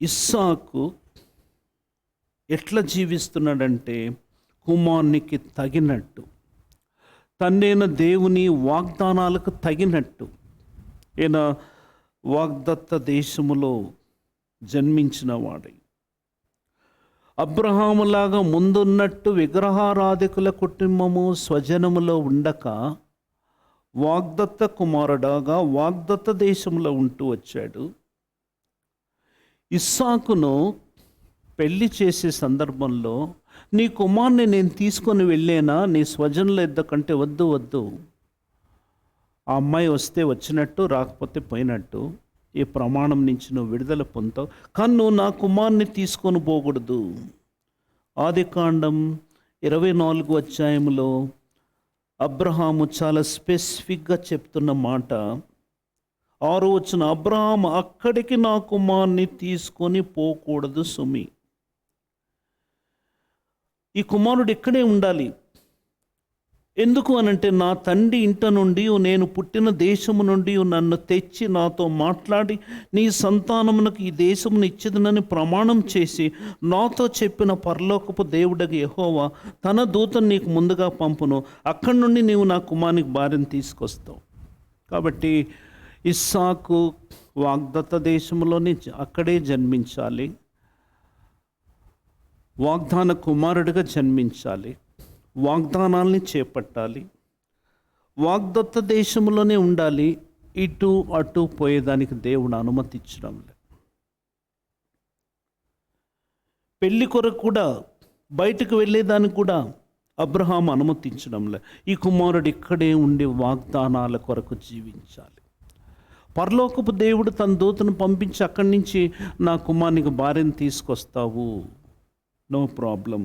ఇస్సాకు ఎట్లా జీవిస్తున్నాడంటే కుమారునికి తగినట్టు, తండ్రైన దేవుని వాగ్దానాలకు తగినట్టు. ఈయన వాగ్దత్త దేశములో జన్మించిన వాడై అబ్రహాములాగా ముందున్నట్టు విగ్రహారాధికుల కుటుంబము స్వజనములో ఉండక వాగ్దత్త కుమారుడాగా వాగ్దత్త దేశంలో ఉంటూ వచ్చాడు. ఇస్సాకును పెళ్లి చేసే సందర్భంలో, నీ కుమార్ని నేను తీసుకొని వెళ్ళేనా నీ స్వజనుల యొద్ద కంటే, వద్దు వద్దు, ఆ అమ్మాయి వస్తే వచ్చినట్టు, రాకపోతే పోయినట్టు, ఈ ప్రమాణం నుంచి నువ్వు విడుదల పొందుతావు, కానీ నువ్వు నా కుమార్ని తీసుకొని పోకూడదు. ఆదికాండం 24వ అధ్యాయంలో అబ్రహాము చాలా స్పెసిఫిక్గా చెప్తున్న మాట 6వ వచనం, అబ్రహాము అక్కడికి నా కుమార్ని తీసుకొని పోకూడదు సుమి. ఈ కుమారుడు ఇక్కడే ఉండాలి. ఎందుకు అనంటే నా తండ్రి ఇంట నుండి, నేను పుట్టిన దేశము నుండి నన్ను తెచ్చి నాతో మాట్లాడి నీ సంతానమునకు ఈ దేశమును ఇచ్చేదనని ప్రమాణం చేసి నాతో చెప్పిన పరలోకపు దేవుడగు యెహోవా తన దూతను నీకు ముందుగా పంపును. అక్కడి నుండి నీవు నా కుమారునికి భార్యను తీసుకొస్తావు. కాబట్టి ఇస్సాకు వాగ్దత్త దేశంలోనే అక్కడే జన్మించాలి, వాగ్దాన కుమారుడిగా జన్మించాలి, వాగ్దానాల్ని చేపట్టాలి, వాగ్దత్త దేశంలోనే ఉండాలి. ఇటు అటు పోయేదానికి దేవుడు అనుమతించడం లేదు. పెళ్లి కొరకు కూడా బయటకు వెళ్ళేదానికి కూడా అబ్రహాం అనుమతించడం లేదు. ఈ కుమారుడు ఇక్కడే ఉండి వాగ్దానాల కొరకు జీవించాలి. పరలోకపు దేవుడు తన దూతను పంపించి అక్కడి నుంచి నా కుమారునికి భార్యను తీసుకొస్తావు, నో ప్రాబ్లం.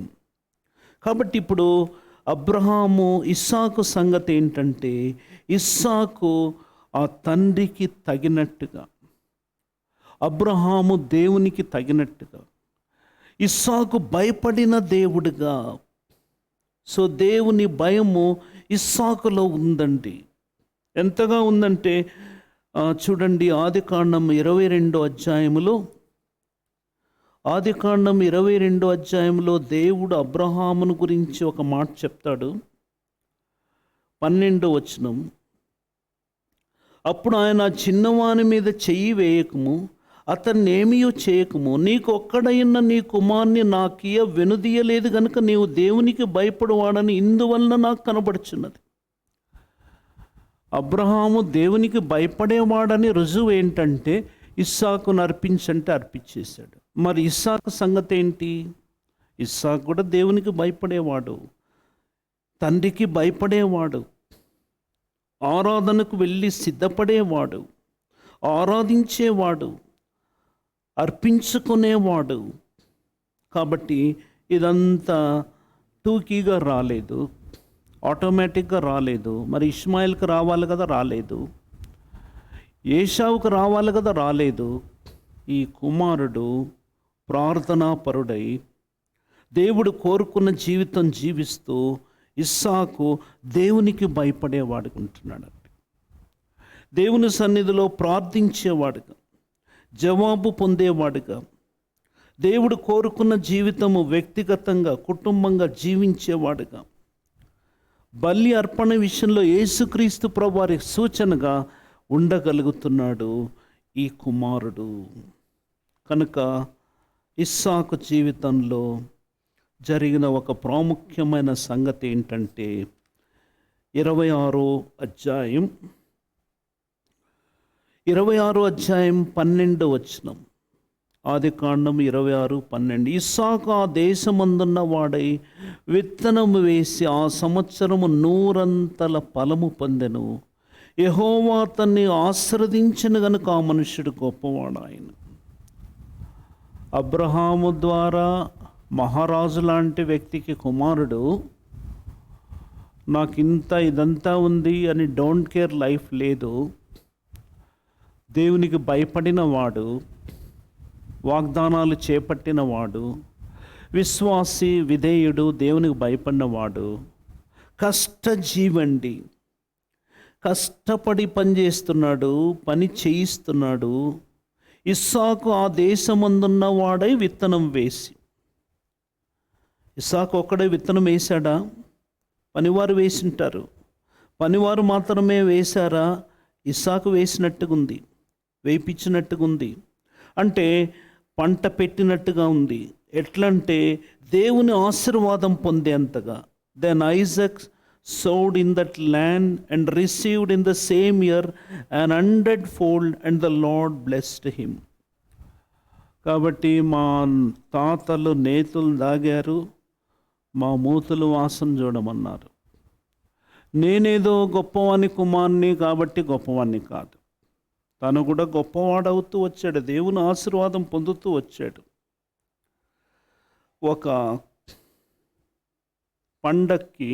కాబట్టి ఇప్పుడు అబ్రహాము ఇస్సాకు సంగతి ఏంటంటే, ఇస్సాకు ఆ తండ్రికి తగినట్టుగా, అబ్రహాము దేవునికి తగినట్టుగా, ఇస్సాకు భయపడిన దేవుడిగా. సో దేవుని భయము ఇస్సాకులో ఉందండి. ఎంతగా ఉందంటే చూడండి, ఆదికాండం 22 అధ్యాయంలో దేవుడు అబ్రహామును గురించి ఒక మాట చెప్తాడు. 12వ వచనం, అప్పుడు ఆయన చిన్నవాని మీద చెయ్యి వేయకము, అతన్ని ఏమీయూ చేయకము, నీకు ఒక్కడైన నీ కుమార్ని నాకియ వెనుదీయలేదు గనుక నీవు దేవునికి భయపడవాడని ఇందువలన నాకు కనబడుచున్నది. అబ్రహాము దేవునికి భయపడేవాడని రుజువు ఏంటంటే ఇస్సాకును అర్పించంటే అర్పించేశాడు. మరి ఇస్సాకు సంగతి ఏంటి? ఇస్సాకు కూడా దేవునికి భయపడేవాడు, తండ్రికి భయపడేవాడు, ఆరాధనకు వెళ్ళి సిద్ధపడేవాడు, ఆరాధించేవాడు, అర్పించుకునేవాడు. కాబట్టి ఇదంతా టూకీగా రాలేదు, ఆటోమేటిక్గా రాలేదు. మరి ఇష్మాయిల్కి రావాలి కదా, రాలేదు. ఏశావుకు రావాలి కదా, రాలేదు. ఈ కుమారుడు ప్రార్థనాపరుడై దేవుడు కోరుకున్న జీవితం జీవిస్తూ ఇస్సాకు దేవునికి భయపడేవాడుగా ఉంటున్నాడు. దేవుని సన్నిధిలో ప్రార్థించేవాడుగా, జవాబు పొందేవాడుగా, దేవుడు కోరుకున్న జీవితము వ్యక్తిగతంగా కుటుంబంగా జీవించేవాడుగా, బలి అర్పణ విషయంలో యేసుక్రీస్తు ప్రభువారి సూచనగా ఉండగలుగుతున్నాడు ఈ కుమారుడు. కనుక ఇస్సాకు జీవితంలో జరిగిన ఒక ప్రాముఖ్యమైన సంగతి ఏంటంటే 26వ అధ్యాయం 12వ వచనం, ఆదికాండం 26:12, ఇస్సాకు ఆ దేశమందున్న వాడై విత్తనము వేసి ఆ సంవత్సరము 100 ఫలము పొందెను. యెహోవా అతన్ని ఆశీర్వదించెను గనుక ఆ మనుష్యుడు గొప్పవాడు. ఆయన అబ్రహాము ద్వారా మహారాజు లాంటి వ్యక్తికి కుమారుడు, నాకింత ఇదంతా ఉంది అని డోంట్ కేర్ లైఫ్ లేదు. దేవునికి భయపడిన వాడు, వాగ్దానాలు చేపట్టినవాడు, విశ్వాసి, విధేయుడు, దేవునికి భయపడినవాడు, కష్టజీవండి, కష్టపడి పనిచేస్తున్నాడు, పని చేయిస్తున్నాడు. ఇస్సాకు ఆ దేశమందున్న వాడై విత్తనం వేసి, ఇస్సాకు ఒక్కడే విత్తనం వేశాడా? పనివారు వేసింటారు. పనివారు మాత్రమే వేశారా? ఇస్సాకు వేసినట్టుగా ఉంది, వేయించినట్టుగా ఉంది. అంటే పంట పెట్టినట్టుగా ఉంది. ఎట్లంటే దేవుని ఆశీర్వాదం పొందేంతగా. Then Isaac sowed in that land and received in the same year an 100-fold, and the Lord blessed him. కాబట్టి మా తాతలు నేతులు దాగారు, మా మూతులు వాసన చూడమన్నారు. నేనేదో గొప్పవాని కుమార్ని కాబట్టి గొప్పవాణ్ణి కాదు. తను కూడా గొప్పవాడవుతూ వచ్చాడు, దేవుని ఆశీర్వాదం పొందుతూ వచ్చాడు. ఒక పండక్కి,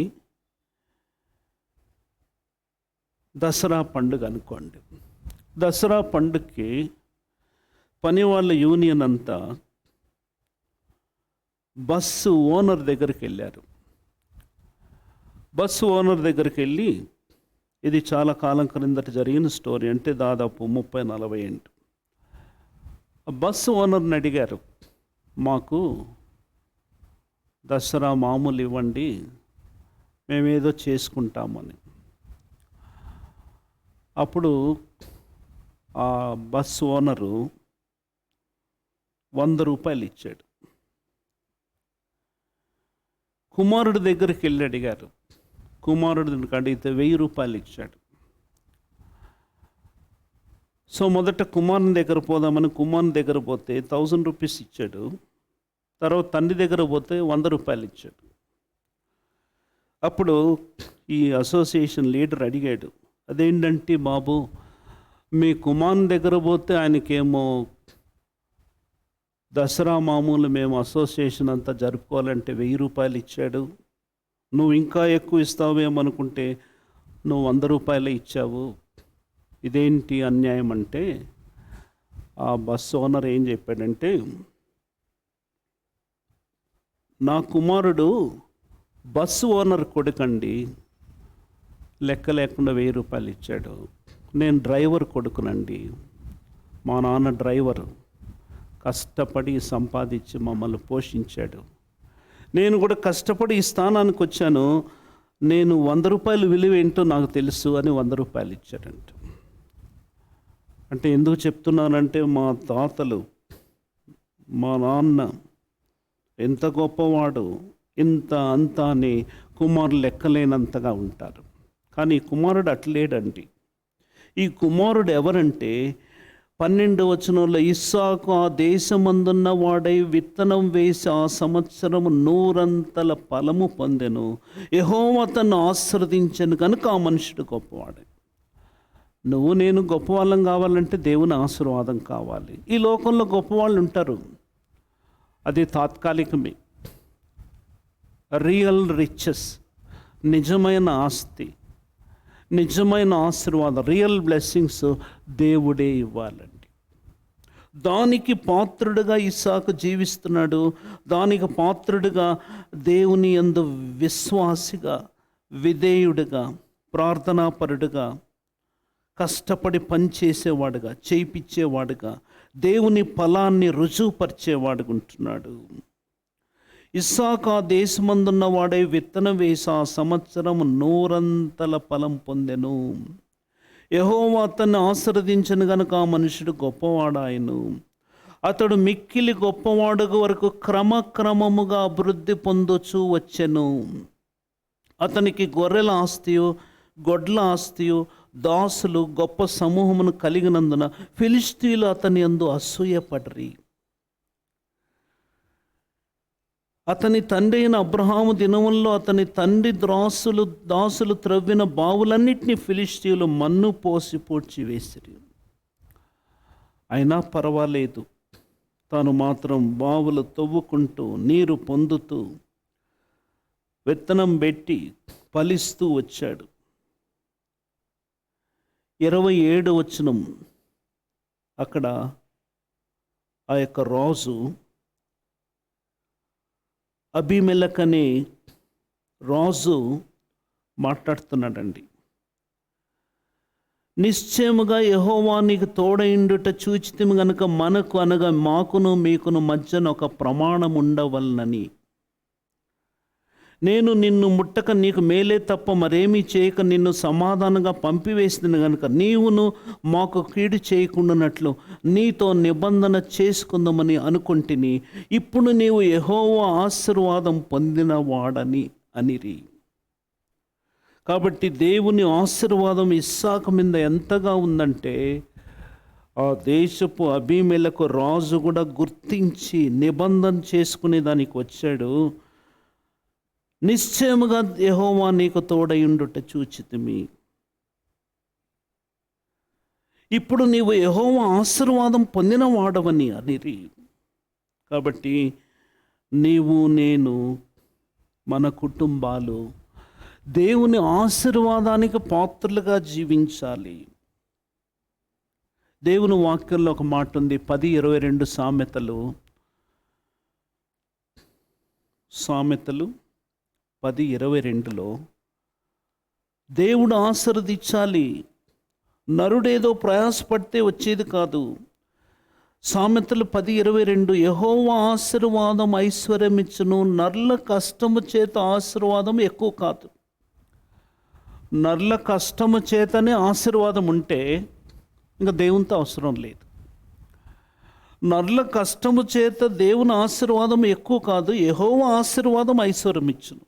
దసరా పండుగ అనుకోండి, దసరా పండుగకి పని వాళ్ళ యూనియన్ అంతా బస్సు ఓనర్ దగ్గరికి వెళ్ళారు. బస్సు ఓనర్ దగ్గరికి వెళ్ళి, ఇది చాలా కాలం క్రిందట జరిగిన స్టోరీ, అంటే దాదాపు 30-40 ఏంటి. బస్సు ఓనర్ని అడిగారు, మాకు దసరా మామూలు ఇవ్వండి, మేమేదో చేసుకుంటామని. అప్పుడు ఆ బస్సు ఓనరు 100 రూపాయలు ఇచ్చాడు. కుమారుడి దగ్గరికి వెళ్ళి అడిగారు, కుమారుడు అడిగితే 1000 రూపాయలు ఇచ్చాడు. సో మొదట కుమారుని దగ్గర పోదామని కుమారుని దగ్గర పోతే 1000 రూపీస్ ఇచ్చాడు. తర్వాత తండ్రి దగ్గర పోతే 100 రూపాయలు ఇచ్చాడు. అప్పుడు ఈ అసోసియేషన్ లీడర్ అడిగాడు, అదేంటంటే బాబు, మీ కుమారుని దగ్గర పోతే ఆయనకేమో దసరా మామూలు మేము అసోసియేషన్ అంతా జరుపుకోవాలంటే 1000 రూపాయలు ఇచ్చాడు, నువ్వు ఇంకా ఎక్కువ ఇస్తావేమనుకుంటే నువ్వు 100 రూపాయలే ఇచ్చావు, ఇదేంటి అన్యాయం అంటే, ఆ బస్సు ఓనర్ ఏం చెప్పాడంటే, నా కుమారుడు బస్సు ఓనర్ కొడుకండి, లెక్క లేకుండా 1000 రూపాయలు ఇచ్చాడు. నేను డ్రైవర్ కొడుకునండి, మా నాన్న డ్రైవరు, కష్టపడి సంపాదించి మమ్మల్ని పోషించాడు. నేను కూడా కష్టపడి ఈ స్థానానికి వచ్చాను, నేను 100 రూపాయలు విలువ ఏంటో నాకు తెలుసు అని 100 రూపాయలు ఇచ్చాడంట. అంటే ఎందుకు చెప్తున్నానంటే, మా తాతలు, మా నాన్న ఎంత గొప్పవాడు, ఇంత అంత అని కుమారులు లెక్కలేనంతగా ఉంటారు. కానీ ఈ కుమారుడు అట్లేడండి. ఈ కుమారుడు ఎవరంటే 12వ వచనంలో, ఇస్సాకు ఆ దేశమందున్న వాడై విత్తనం వేసి ఆ సంవత్సరం 100 ఫలము పొందెను. యెహోవా అతన్ని ఆశీర్వదించెను కనుక ఆ మనుషుడు గొప్పవాడు. నువ్వు నేను గొప్పవాళ్ళం కావాలంటే దేవుని ఆశీర్వాదం కావాలి. ఈ లోకంలో గొప్పవాళ్ళు ఉంటారు, అది తాత్కాలికమే. రియల్ రిచెస్, నిజమైన ఆస్తి, నిజమైన ఆశీర్వాదం, రియల్ బ్లెస్సింగ్స్ దేవుడే ఇవ్వాలండి. దానికి పాత్రుడుగా ఇస్సాకు జీవిస్తున్నాడు. దానికి పాత్రుడుగా దేవుని యందు విశ్వాసిగా, విధేయుడిగా, ప్రార్థనాపరుడుగా, కష్టపడి పనిచేసేవాడుగా, చేయించేవాడుగా, దేవుని ఫలాన్ని రుజువుపరిచేవాడుగా ఉంటున్నాడు. ఇస్సాకు ఆ దేశమందున్న వాడై విత్తనం వేసి ఆ సంవత్సరం 100 ఫలం పొందెను. యెహోవా అతన్ని ఆశీర్వదించెను గనుక ఆ మనుషుడు గొప్పవాడాయను. అతడు మిక్కిలి గొప్పవాడు వరకు క్రమక్రమముగా అభివృద్ధి పొందుచూ వచ్చెను. అతనికి గొర్రెల ఆస్తియు, గొడ్ల ఆస్తియు, దాసులు గొప్ప సమూహమును కలిగినందున ఫిలిష్తీయులు అతని యందు అసూయపడిరి. అతని తండ్రి అయిన అబ్రహాము దినముల్లో అతని తండ్రి దాసులు త్రవ్విన బావులన్నిటినీ ఫిలిష్తీయులు మన్ను పోసి పూడ్చి వేసిరి. అయినా పర్వాలేదు, తాను మాత్రం బావులు తవ్వుకుంటూ నీరు పొందుతూ విత్తనం పెట్టి ఫలిస్తూ వచ్చాడు. 27 వచనం, అక్కడ ఆ యొక్క రాజు అబీమెలెకు అనే రాజు మాట్లాడుతున్నాడండి. నిశ్చయముగా యెహోవా నీకు తోడైండుట చూచితిమి గనుక మనకు అనగా మాకును మీకును మధ్యన ఒక ప్రమాణం ఉండవలనని. నేను నిన్ను ముట్టక నీకు మేలే తప్ప మరేమీ చేయక నిన్ను సమాధానంగా పంపివేసిన గనుక నీవును మాకు కీడు చేయకుండానట్లు నీతో నిబంధన చేసుకుందామని అనుకుంటుని. ఇప్పుడు నీవు యెహోవా ఆశీర్వాదం పొందిన వాడని అనిరి. కాబట్టి దేవుని ఆశీర్వాదం ఇస్సాకు మీద ఎంతగా ఉందంటే, ఆ దేశపు అబీమెలెకు రాజు కూడా గుర్తించి నిబంధన చేసుకునే దానికి వచ్చాడు. నిశ్చయముగా యెహోవా నీకు తోడయుండుట చూచితిమి. ఇప్పుడు నీవు యెహోవా ఆశీర్వాదం పొందిన వాడవని అనిరి. కాబట్టి నీవు నేను మన కుటుంబాలు దేవుని ఆశీర్వాదానికి పాత్రలుగా జీవించాలి. దేవుని వాక్యంలో ఒక మాట ఉంది, 10:22 సామెతలు 10:22లో దేవుడు ఆశీర్వదించాలి. నరుడేదో ప్రయాసపడితే వచ్చేది కాదు. సామెతలు 10:22 యెహోవా ఆశీర్వాదం ఐశ్వర్యం ఇచ్చును, నరుల కష్టము చేత ఆశీర్వాదం ఎక్కువ కాదు. నరుల కష్టము చేతనే ఆశీర్వాదం ఉంటే ఇంకా దేవునితో అవసరం లేదు. నరుల కష్టము చేత దేవుని ఆశీర్వాదం ఎక్కువ కాదు, యెహోవా ఆశీర్వాదం ఐశ్వర్యం ఇచ్చును.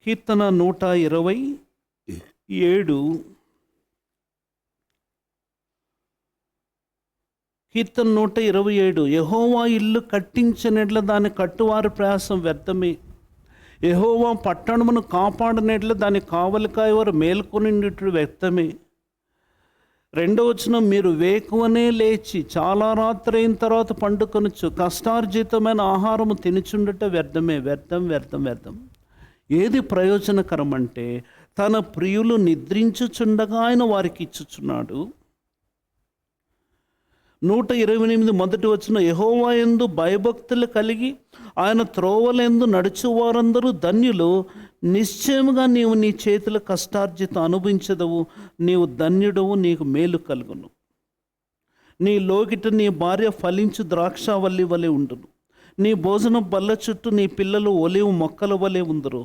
కీర్తన 127 కీర్తన 127 యెహోవా ఇల్లు కట్టించినట్ల దాని కట్టువారి ప్రయాసం వ్యర్థమే. యెహోవా పట్టణమును కాపాడినట్ల దాని కావలికాయవారు మేల్కొనిండుట వ్యర్థమే. 2వ వచనం, మీరు వేకువనే లేచి చాలా రాత్రి అయిన తర్వాత పండుకొనొచ్చు, కష్టార్జితమైన ఆహారము తినుచుండుట వ్యర్థమే. వ్యర్థం వ్యర్థం వ్యర్థం. ఏది ప్రయోజనకరం అంటే తన ప్రియులు నిద్రించుచుండగా ఆయన వారికి ఇచ్చుచున్నాడు. 128 మొదటి వచనం, యెహోవా యందు భయభక్తులు కలిగి ఆయన త్రోవలందు నడుచు వారందరూ ధన్యులు. నిశ్చయముగా నీవు నీ చేతుల కష్టార్జిత అనుభవించదవు, నీవు ధన్యుడవు, నీకు మేలు కలుగును. నీ లోగిట నీ భార్య ఫలించు ద్రాక్షావల్లి వలె ఉండును, నీ భోజన బల్ల చుట్టూ నీ పిల్లలు ఒలివు మొక్కల వలె ఉందరు.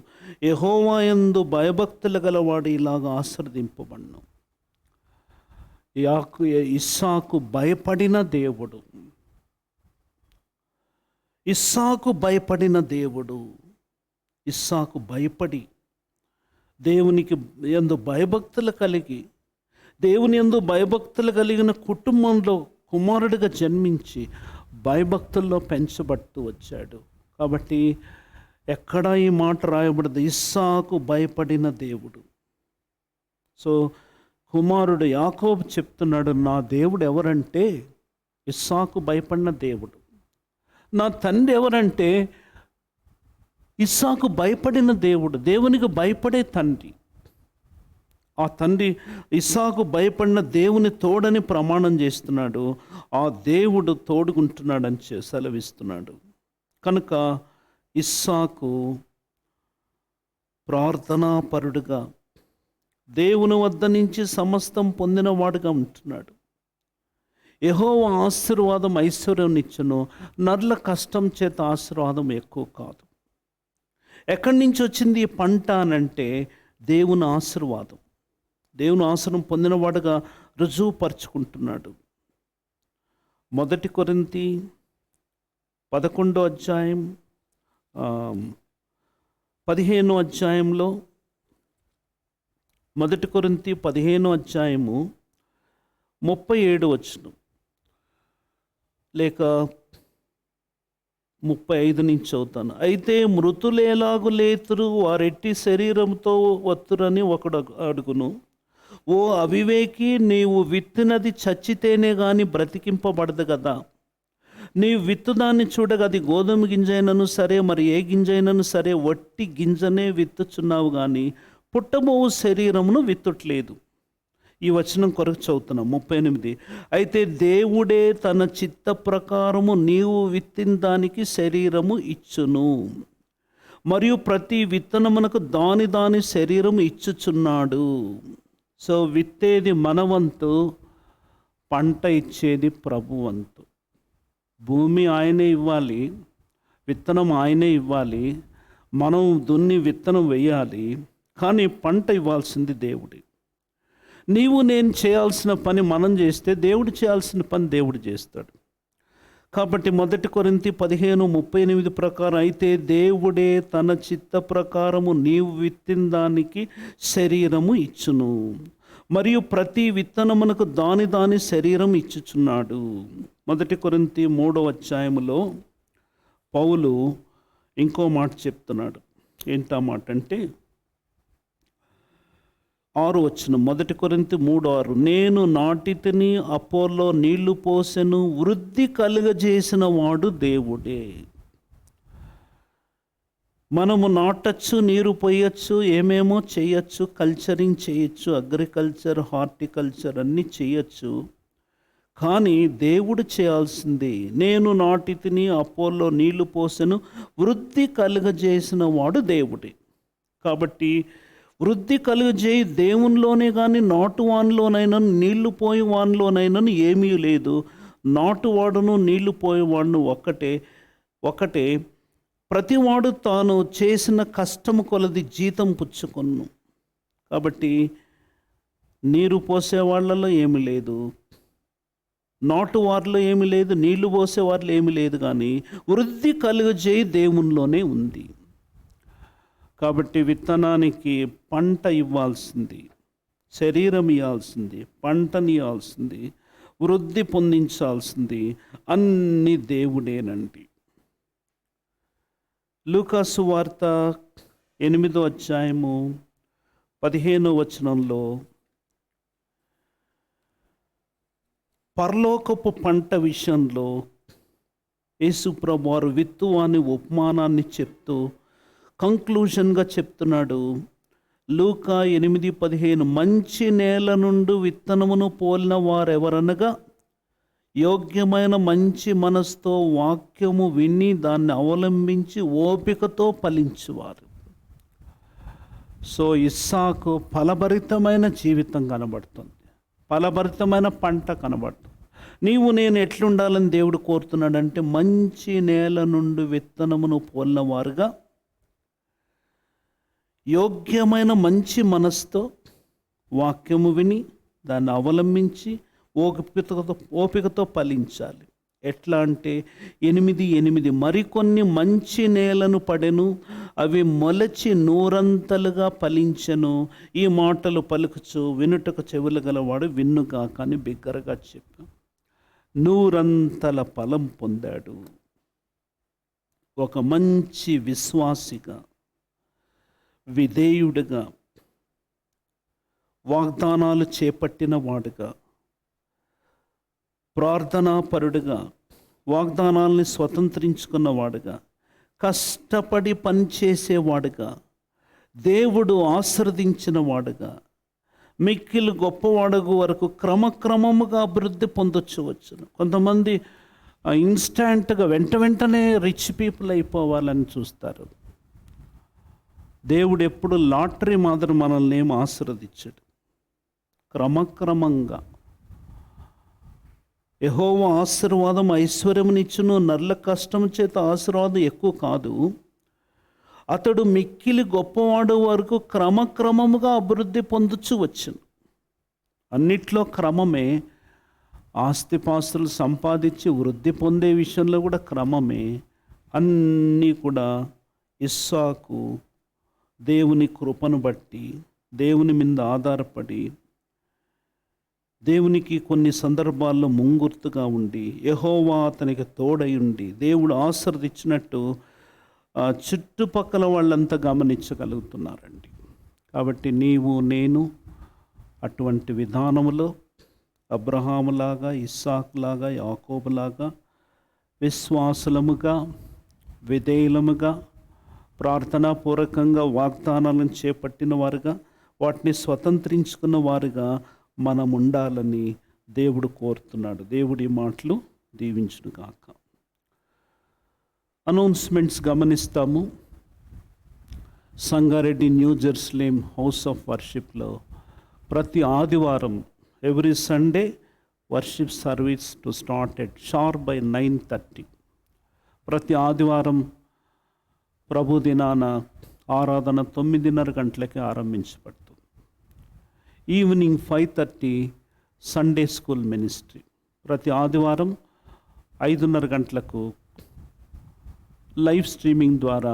యెహోవా యందు భయభక్తులు గలవాడు ఇలాగా ఆశీర్వదింపబడును. ఇస్సాకు భయపడిన దేవుడు, ఇస్సాకు భయపడిన దేవుడు. ఇస్సాకు భయపడి దేవునికి యందు భయభక్తులు కలిగి, దేవుని యందు భయభక్తులు కలిగిన కుటుంబంలో కుమారుడిగా జన్మించి భయభక్తుల్లో పెంచబడుతూ వచ్చాడు. కాబట్టి ఎక్కడా ఈ మాట రాయబడదు, ఇస్సాకు భయపడిన దేవుడు. సో కుమారుడు యాకోబు చెప్తున్నాడు, నా దేవుడు ఎవరంటే ఇస్సాకు భయపడిన దేవుడు. నా తండ్రి ఎవరంటే ఇస్సాకు భయపడిన దేవుడు, దేవునికి భయపడే తండ్రి. ఆ తండ్రి ఇస్సాకు భయపడిన దేవుని తోడని ప్రమాణం చేస్తున్నాడు. ఆ దేవుడు తోడుకుంటున్నాడని సెలవిస్తున్నాడు. కనుక ఇస్సాకు ప్రార్థనాపరుడుగా దేవుని వద్ద నుంచి సమస్తం పొందినవాడుగా ఉంటున్నాడు. యెహోవా ఆశీర్వాదం ఐశ్వర్యం ఇచ్చును, నరుల కష్టం చేత ఆశీర్వాదం ఎక్కువ కాదు. ఎక్కడి నుంచి వచ్చింది ఈ పంట అనంటే దేవుని ఆశీర్వాదం. దేవుని ఆశీర్వాదం పొందినవాడుగా రుజువుపరుచుకుంటున్నాడు. 1 కొరింథీ 11వ అధ్యాయం 15వ అధ్యాయంలో 1 కొరింథీ 15వ అధ్యాయము 37 వచనం లేక 35 నుంచి చదువుతాను. అయితే మృతులు ఎలాగు లేతురు, వారెట్టి శరీరంతో వత్తురని ఒకడు అడుగును. ఓ అవివేకి, నీవు విత్తినది చచ్చితేనే గాని బ్రతికింపబడదు కదా. నీవు విత్తుదాన్ని చూడగా అది గోధుమ గింజైనను సరే, మరి ఏ గింజైనను సరే, వట్టి గింజనే విత్తుచున్నావు కానీ పుట్టబోవు శరీరమును విత్తుట్లేదు. ఈ వచనం కొరకు చదువుతున్నాం 38. అయితే దేవుడే తన చిత్త ప్రకారము నీవు విత్తిన దానికి శరీరము ఇచ్చును, మరియు ప్రతి విత్తనమునకు దాని దాని శరీరము ఇచ్చుచున్నాడు. సో విత్తేది మనవంతు, పంట ఇచ్చేది ప్రభువంతు. భూమి ఆయనే ఇవ్వాలి, విత్తనం ఆయనే ఇవ్వాలి, మనం దున్ని విత్తనం వేయాలి, కానీ పంట ఇవ్వాల్సింది దేవుడే. నీవు నేను చేయాల్సిన పని మనం చేస్తే దేవుడు చేయాల్సిన పని దేవుడు చేస్తాడు. కాబట్టి 1 కొరింథీ 15:38 ప్రకారం అయితే దేవుడే తన చిత్త ప్రకారము నీవు విత్తిన దానికి శరీరము ఇచ్చును, మరియు ప్రతి విత్తనమునకు దాని దాని శరీరం ఇచ్చుచున్నాడు. 1 కొరింథీ 3వ అధ్యాయములో పౌలు ఇంకో మాట చెప్తున్నాడు. ఏంటా మాట అంటే 6వ వచనం, 1 కొరింథీ 3:6, నేను నాటితిని, అపోల్లో నీళ్లు పోసెను, వృద్ధి కలుగజేసిన వాడు దేవుడే. మనము నాటచ్చు, నీరు పోయచ్చు, ఏమేమో చేయొచ్చు, కల్చరింగ్ చేయొచ్చు, అగ్రికల్చర్, హార్టికల్చర్ అన్నీ చేయొచ్చు. కానీ దేవుడు చేయాల్సింది, నేను నాటితిని, అపోల్లో నీళ్లు పోసెను, వృద్ధి కలుగజేసిన వాడు దేవుడే. కాబట్టి వృద్ధి కలుగజేయి దేవునిలోనే కానీ నాటు వానిలోనైనా నీళ్లు పోయి వానిలోనైనా ఏమీ లేదు. నాటువాడును నీళ్లు పోయేవాడును ఒకటే. ప్రతివాడు తాను చేసిన కష్టము కొలది జీతం పుచ్చుకొను. కాబట్టి నీరు పోసే వాళ్ళలో ఏమీ లేదు, నాటు వారిలో ఏమీ లేదు, నీళ్లు పోసే వారిలో ఏమీ లేదు, కానీ వృద్ధి కలుగజేయి దేవునిలోనే ఉంది. కాబట్టి విత్తనానికి పంట ఇవ్వాల్సింది, శరీరం ఇవ్వాల్సింది, పంటని ఇవ్వాల్సింది, వృద్ధి పొందించాల్సింది అన్ని దేవుడేనండి. లూకాసు వార్త 8వ అధ్యాయము 15వ వచనంలో పరలోకపు పంట విషయంలో యేసుప్రభు వారు విత్తువాని ఉపమానాన్ని చెప్తూ కంక్లూజన్గా చెప్తున్నాడు. లూకా 8:15 మంచి నేల నుండి విత్తనమును పోలిన వారెవరనగా యోగ్యమైన మంచి మనసుతో వాక్యము విని దాన్ని అవలంబించి ఓపికతో ఫలించువారు. సో ఇస్సాకు ఫలభరితమైన జీవితం కనబడుతుంది, ఫలభరితమైన పంట కనబడుతుంది. నీవు నేను ఎట్లుండాలని దేవుడు కోరుతున్నాడంటే మంచి నేల నుండి విత్తనమును పోలిన వారుగా యోగ్యమైన మంచి మనసుతో వాక్యము విని దాన్ని అవలంబించి ఓపికతో ఫలించాలి. ఎట్లా అంటే 8:8 మరికొన్ని మంచి నేలను పడెను, అవి మొలచి నూరంతలుగా ఫలించెను. ఈ మాటలు పలుకుచు వినుటకు చెవులు గలవాడు విన్నుగా కానీ బిగ్గరగా చెప్పు. నూరంతల ఫలం పొందాడు. ఒక మంచి విశ్వాసిగా, విధేయుడిగా, వాగ్దానాలు చేపట్టిన వాడుగా, ప్రార్థనాపరుడుగా, వాగ్దానాల్ని స్వతంత్రించుకున్నవాడుగా, కష్టపడి పనిచేసేవాడుగా, దేవుడు ఆశీర్వదించిన వాడుగా, మిక్కిలి గొప్పవాడుగు వరకు క్రమక్రమముగా అభివృద్ధి పొందొచ్చవచ్చును. కొంతమంది ఇన్స్టాంట్గా వెంటనే రిచ్ పీపుల్ అయిపోవాలని చూస్తారు. దేవుడు ఎప్పుడు లాటరీ మాదిరి మనల్ని ఏం ఆశీర్వదించాడు. క్రమక్రమంగా యెహోవా ఆశీర్వాదం ఐశ్వర్యమునిచ్చును, నరుల కష్టం చేత ఆశీర్వాదం ఎక్కువ కాదు. అతడు మిక్కిలి గొప్పవాడు వరకు క్రమక్రమముగా అభివృద్ధి పొందుచు వచ్చును. అన్నిట్లో క్రమమే. ఆస్తిపాస్తులు సంపాదించి వృద్ధి పొందే విషయంలో కూడా క్రమమే. అన్నీ కూడా ఇస్సాకు దేవుని కృపను బట్టి, దేవుని మీద ఆధారపడి, దేవునికి కొన్ని సందర్భాల్లో ముంగుర్తుగా ఉండి, యెహోవా అతనికి తోడై ఉండి, దేవుడు ఆశీర్వదించినట్టు చుట్టుపక్కల వాళ్ళంతా గమనించగలుగుతున్నారండి. కాబట్టి నీవు నేను అటువంటి విధానములో అబ్రహాములాగా, ఇస్సాకులాగా, యాకోబులాగా విశ్వాసులముగా, విధేయులముగా, ప్రార్థనాపూర్వకంగా వాగ్దానాలను చేపట్టిన వారుగా, వాటిని స్వతంత్రించుకున్న వారుగా మనం ఉండాలని దేవుడు కోరుతున్నాడు. దేవుడి మాటలు దీవించును గాక. అనౌన్స్మెంట్స్ గమనిస్తాము. Sangareddy new Jerusalem house of వర్షిప్లో ప్రతి ఆదివారం every Sunday worship service to start at sharp by 9:30. ప్రతి ఆదివారం ప్రభు దినాన ఆరాధన 9:30 గంటలకి ఆరంభించబడుతుంది. Evening 5:30 Sunday school ministry. ప్రతి ఆదివారం 5:30 గంటలకు లైవ్ స్ట్రీమింగ్ ద్వారా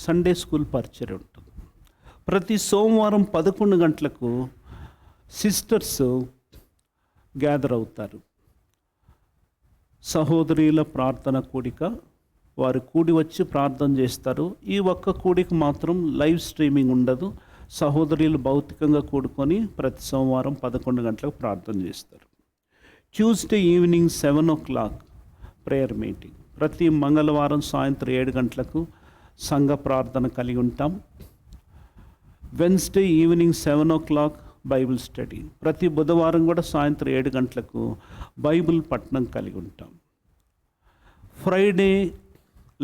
సండే స్కూల్ పరిచయం ఉంటుంది. ప్రతి సోమవారం 11 గంటలకు సిస్టర్స్ గ్యాదర్ అవుతారు. సహోదరుల ప్రార్థన కూడిక, వారు కూడి వచ్చి ప్రార్థన చేస్తారు. ఈ ఒక్క కూడిక మాత్రం లైవ్ స్ట్రీమింగ్ ఉండదు. సహోదరులు భౌతికంగా కూడుకొని ప్రతి సోమవారం 11 గంటలకు ప్రార్థన చేస్తారు. Tuesday evening 7 o'clock prayer meeting. ప్రతి మంగళవారం సాయంత్రం 7 గంటలకు సంఘ ప్రార్థన కలిగి ఉంటాం. Wednesday evening 7 o'clock Bible study. ప్రతి బుధవారం కూడా సాయంత్రం 7 గంటలకు బైబిల్ పఠనం కలిగి ఉంటాం. Friday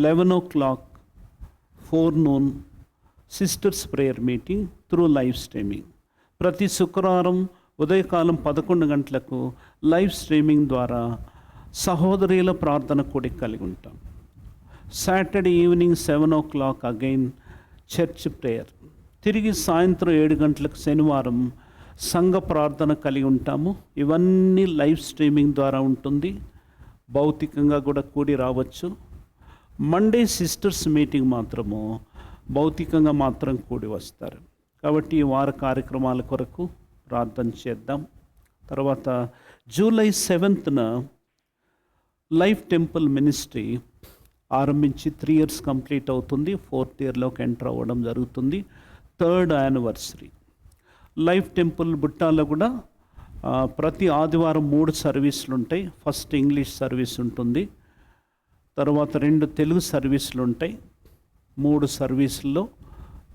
11 o'clock forenoon sisters prayer meeting through live streaming. ప్రతి శుక్రవారం ఉదయకాలం 11 గంటలకు లైవ్ స్ట్రీమింగ్ ద్వారా సహోదరుల ప్రార్థన కూడిక కలిగి ఉంటాం. Saturday evening 7 o'clock again church prayer. తిరిగి సాయంత్రం 7 గంటలకు శనివారం సంఘ ప్రార్థన కలిగి ఉంటాము. ఇవన్నీ లైవ్ స్ట్రీమింగ్ ద్వారా ఉంటుంది. భౌతికంగా కూడా కూడి రావచ్చు. మండే సిస్టర్స్ మీటింగ్ మాత్రము భౌతికంగా మాత్రం కూడి వస్తారు. కాబట్టి ఈ వార కార్యక్రమాల కొరకు ప్రార్థన చేద్దాం. తర్వాత July 7th life temple ministry ఆరంభించి 3 years కంప్లీట్ అవుతుంది. 4th yearలోకి ఎంటర్ అవ్వడం జరుగుతుంది. 3rd anniversary. లైఫ్ టెంపుల్ బుట్టాలో కూడా ప్రతి ఆదివారం 3 సర్వీసులు ఉంటాయి. ఫస్ట్ ఇంగ్లీష్ సర్వీస్ ఉంటుంది, తర్వాత 2 తెలుగు సర్వీసులు ఉంటాయి. 3 సర్వీసుల్లో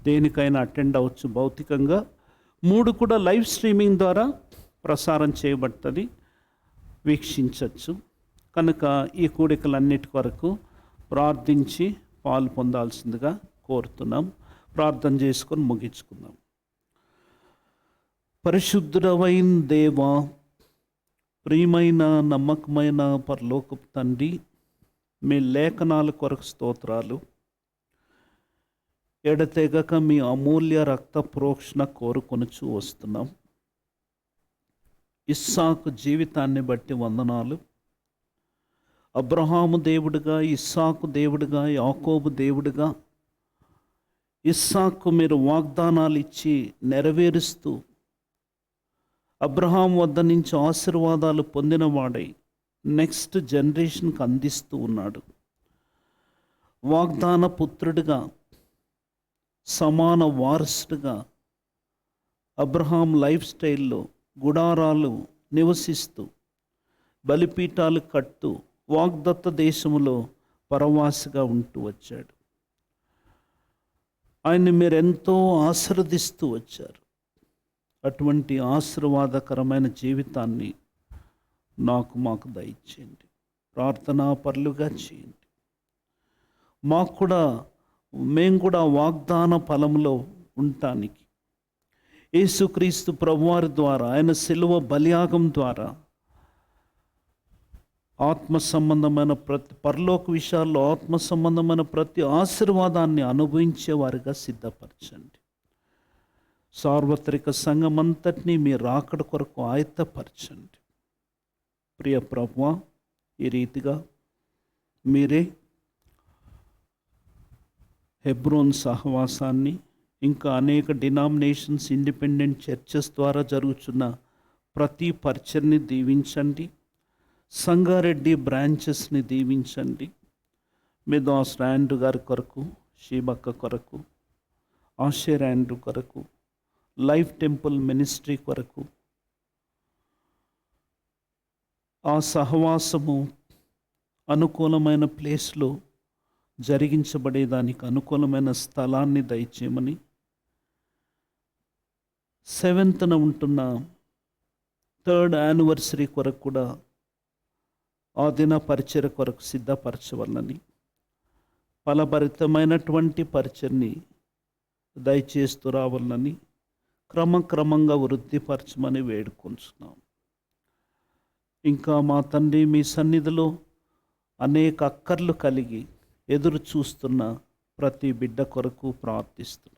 దేనికైనా అటెండ్ అవ్వచ్చు భౌతికంగా. 3 కూడా లైవ్ స్ట్రీమింగ్ ద్వారా ప్రసారం చేయబడుతుంది, వీక్షించవచ్చు. కనుక ఈ కూడికలన్నిటి కొరకు ప్రార్థించి పాలు పొందాల్సిందిగా కోరుతున్నాం. ప్రార్థన చేసుకొని ముగించుకుందాం. పరిశుద్ధుడవైన దేవా, ప్రియమైన నమ్మకమైన పరలోకపు తండ్రి, మీ లేఖనాల కొరకు స్తోత్రాలు. ఎడతెగక మీ అమూల్య రక్త ప్రోక్షణ కోరుకొనుచూ వస్తున్నాం. ఇస్సాకు జీవితాన్ని బట్టి వందనాలు. అబ్రహాము దేవుడిగా, ఇస్సాకు దేవుడిగా, యాకోబు దేవుడిగా, ఇస్సాకు మీరు వాగ్దానాలు ఇచ్చి నెరవేరుస్తూ అబ్రహాం వద్ద నుంచి ఆశీర్వాదాలు పొందినవాడై నెక్స్ట్ జనరేషన్కి అందిస్తూ ఉన్నాడు. వాగ్దాన పుత్రుడిగా, సమాన వారసుడిగా అబ్రహాం లైఫ్ స్టైల్లో గుడారాలు నివసిస్తూ బలిపీఠాలు కట్టు వాగ్దత్త దేశములో పరవాసిగా ఉంటూ వచ్చాడు. ఆయన్ని మీరు ఎంతో ఆశీర్వదిస్తూ వచ్చారు. అటువంటి ఆశీర్వాదకరమైన జీవితాన్ని మాకు దయచేయండి. ప్రార్థనా పరులుగా చేయండి. మేము కూడా వాగ్దాన ఫలములో ఉండటానికి యేసుక్రీస్తు ప్రభువారి ద్వారా, ఆయన శిలువ బలియాగం ద్వారా ఆత్మ సంబంధమైన ప్రతి పరలోక విషయాల్లో ఆత్మ సంబంధమైన ప్రతి ఆశీర్వాదాన్ని అనుభవించేవారిగా సిద్ధపరచండి. సార్వత్రిక సంఘమంతటినీ మీ రాకడ కొరకు ఆయత్తపరచండి. ప్రియ ప్రభువా, ఈ రీతిగా మీరే హెబ్రోన్ సహవాసాన్ని, ఇంకా అనేక డినామినేషన్స్, ఇండిపెండెంట్ చర్చెస్ ద్వారా జరుగుతున్న ప్రతి పరిచర్ని దీవించండి. సంగారెడ్డి బ్రాంచెస్ని దీవించండి. మిదాస్ ర్యాండు గారి కొరకు, షీబక్క కొరకు, ఆషేర్ ర్యాండు కొరకు, లైఫ్ టెంపుల్ మినిస్ట్రీ కొరకు, ఆ సహవాసము అనుకూలమైన ప్లేస్లో జరిగించబడేదానికి అనుకూలమైన స్థలాన్ని దయచేయమని, 7th ఉంటున్న 3rd anniversary కొరకు కూడా ఆ దిన పరిచర్య కొరకు సిద్ధపరచవలనని, ఫలభరితమైనటువంటి పరిచర్ని దయచేస్తూ రావాలని, క్రమక్రమంగా వృద్ధిపరచమని వేడుకొంచున్నాం. ఇంకా మా తండ్రి, మీ సన్నిధిలో అనేక అక్కర్లు కలిగి ఎదురు చూస్తున్న ప్రతి బిడ్డ కొరకు ప్రార్థిస్తున్నాం.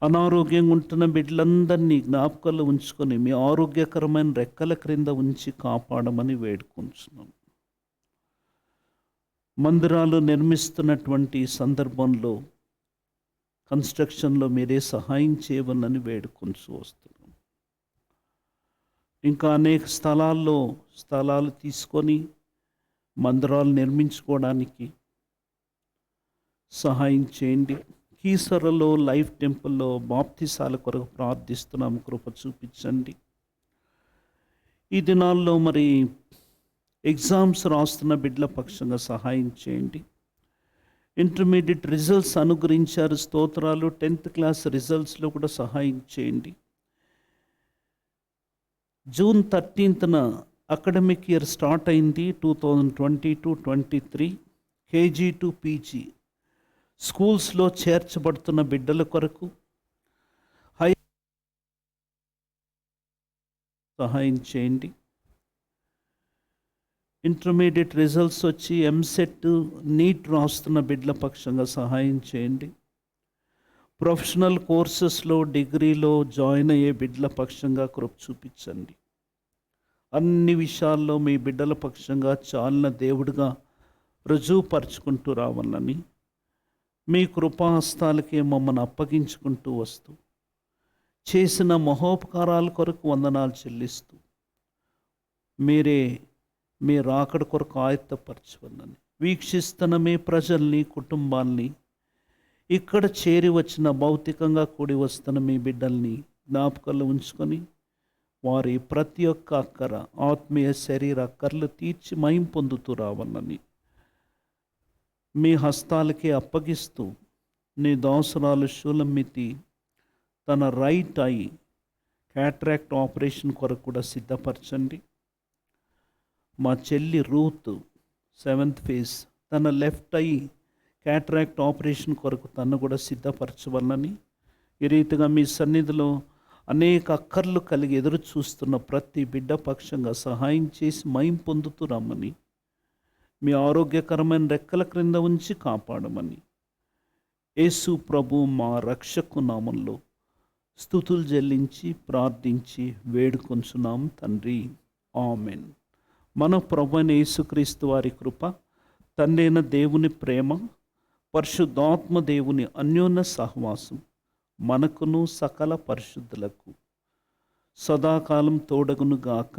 అనారోగ్యంగా ఉంటున్న బిడ్డలందరినీ జ్ఞాపకాలు ఉంచుకొని మీ ఆరోగ్యకరమైన రెక్కల క్రింద ఉంచి కాపాడమని వేడుకుంటున్నాం. మందిరాలు నిర్మిస్తున్నటువంటి సందర్భంలో, కన్స్ట్రక్షన్లో మీరే సహాయం చేయవలని వేడుకొంచు వస్తున్నాం. ఇంకా అనేక స్థలాలు తీసుకొని మందిరాలు నిర్మించుకోవడానికి సహాయం చేయండి. కీసరలో లైఫ్ టెంపుల్లో బాప్తిసాల కొరకు ప్రార్థిస్తున్నాము, కృప చూపించండి. ఈ దినాల్లో మరి ఎగ్జామ్స్ రాస్తున్న బిడ్డల పక్షంగా సహాయం చేయండి. ఇంటర్మీడియట్ రిజల్ట్స్ అనుగ్రహించారు, స్తోత్రాలు. 10th class రిజల్ట్స్లో కూడా సహాయం చేయండి. June 13th academic year start అయింది. 2022-23 KG to PG స్కూల్స్లో చేర్చబడుతున్న బిడ్డల కొరకు సహాయం చేయండి. ఇంటర్మీడియట్ రిజల్ట్స్ వచ్చి ఎంసెట్ నీట్ రాస్తున్న బిడ్డల పక్షంగా సహాయం చేయండి. ప్రొఫెషనల్ కోర్సెస్లో డిగ్రీలో జాయిన్ అయ్యే బిడ్డల పక్షంగా కృప చూపించండి. అన్ని విషయాల్లో మీ బిడ్డల పక్షంగా చాలిన దేవుడిగా రుజువుపరుచుకుంటూ రావాలని మీ కృపాహస్తాలకే మమ్మల్ని అప్పగించుకుంటూ వస్తూ చేసిన మహోపకారాల కొరకు వందనాలు చెల్లిస్తూ మీరే మీ రాకడ కొరకు ఆయత్తపరచవలని వీక్షిస్తున్న మీ ప్రజల్ని, కుటుంబాల్ని, ఇక్కడ చేరి వచ్చిన భౌతికంగా కూడి వస్తున్న మీ బిడ్డల్ని జ్ఞాపకాలు ఉంచుకొని వారి ప్రతి ఒక్క అక్కర, ఆత్మీయ శరీర అక్కర్లు తీర్చి మహిమ పొందుతూ రావాలని మీ హస్తాలకే అప్పగిస్తూ నీ దాసురాలు షూలమ్మితి తన రైట్ ఐ క్యాట్రాక్ట్ ఆపరేషన్ కొరకు కూడా సిద్ధపరచండి. మా చెల్లి రూత్ 7th ఫేజ్ తన లెఫ్ట్ ఐ క్యాట్రాక్ట్ ఆపరేషన్ కొరకు తను కూడా సిద్ధపరచవాలని, ఈ రీతిగా మీ సన్నిధిలో అనేక అక్కర్లు కలిగి ఎదురు చూస్తున్న ప్రతి బిడ్డ పక్షంగా సహాయం చేసి మహిమ పొందుతూ రమ్మని, మీ ఆరోగ్యకరమైన రెక్కల క్రింద ఉంచి కాపాడమని యేసు ప్రభు మా రక్షకు నామంలో స్తుతులు చెల్లించి ప్రార్థించి వేడుకొంచున్నాం తండ్రి, ఆమెన్. మన ప్రభు అయిన యేసుక్రీస్తు వారి కృప, తండ్రి అయిన దేవుని ప్రేమ, పరిశుద్ధాత్మ దేవుని అన్యోన్య సహవాసం మనకును సకల పరిశుద్ధులకు సదాకాలం తోడగునుగాక,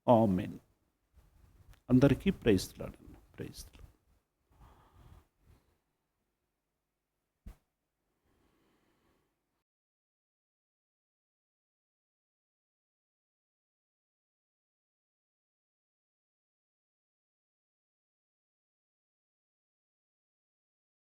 ఆమెన్. అందరికీ ప్రైజ్ లార్డ్.